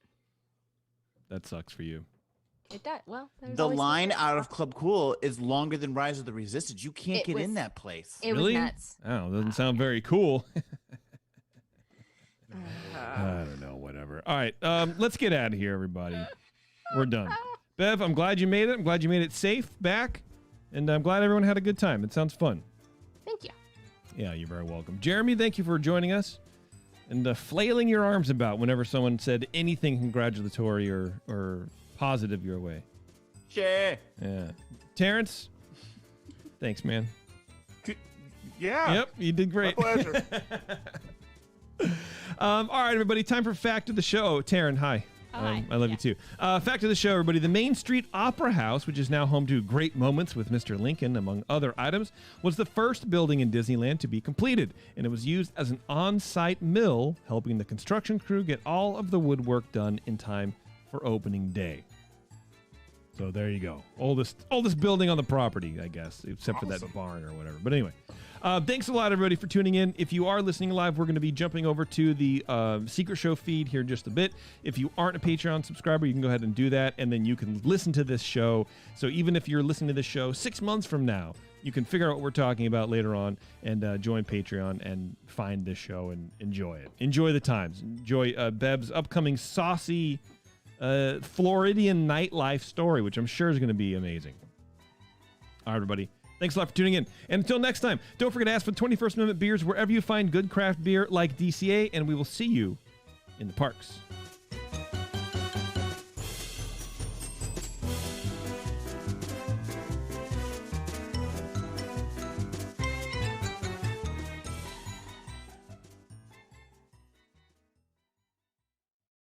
That sucks for you. It does. Well, there's The always line something. out of Club Cool is longer than Rise of the Resistance. You can't It get in was- that place. It Really? was nuts. Oh, doesn't sound very cool. I don't know, whatever. All right, let's get out of here, everybody. We're done. Bev, I'm glad you made it. I'm glad you made it safe back, and I'm glad everyone had a good time. It sounds fun. Thank you. Yeah, you're very welcome. Jeremy, thank you for joining us and flailing your arms about whenever someone said anything congratulatory or positive your way. Sure. Yeah. Terrence, thanks, man. Yeah. Yep, you did great. My pleasure. All right, everybody, time for Fact of the Show. Taryn, hi. Hi. I love you too. Fact of the show, everybody. The Main Street Opera House, which is now home to Great Moments with Mr. Lincoln, among other items, was the first building in Disneyland to be completed, and it was used as an on-site mill, helping the construction crew get all of the woodwork done in time for opening day. So there you go. Oldest building on the property, I guess, except for that barn or whatever. But anyway. Thanks a lot, everybody, for tuning in. If you are listening live, we're going to be jumping over to the Secret Show feed here in just a bit. If you aren't a Patreon subscriber, you can go ahead and do that, and then you can listen to this show. So even if you're listening to this show 6 months from now, you can figure out what we're talking about later on and join Patreon and find this show and enjoy it. Enjoy the times. Enjoy Beb's upcoming saucy Floridian nightlife story, which I'm sure is going to be amazing. All right, everybody. Thanks a lot for tuning in. And until next time, don't forget to ask for 21st Amendment beers wherever you find good craft beer like DCA, and we will see you in the parks.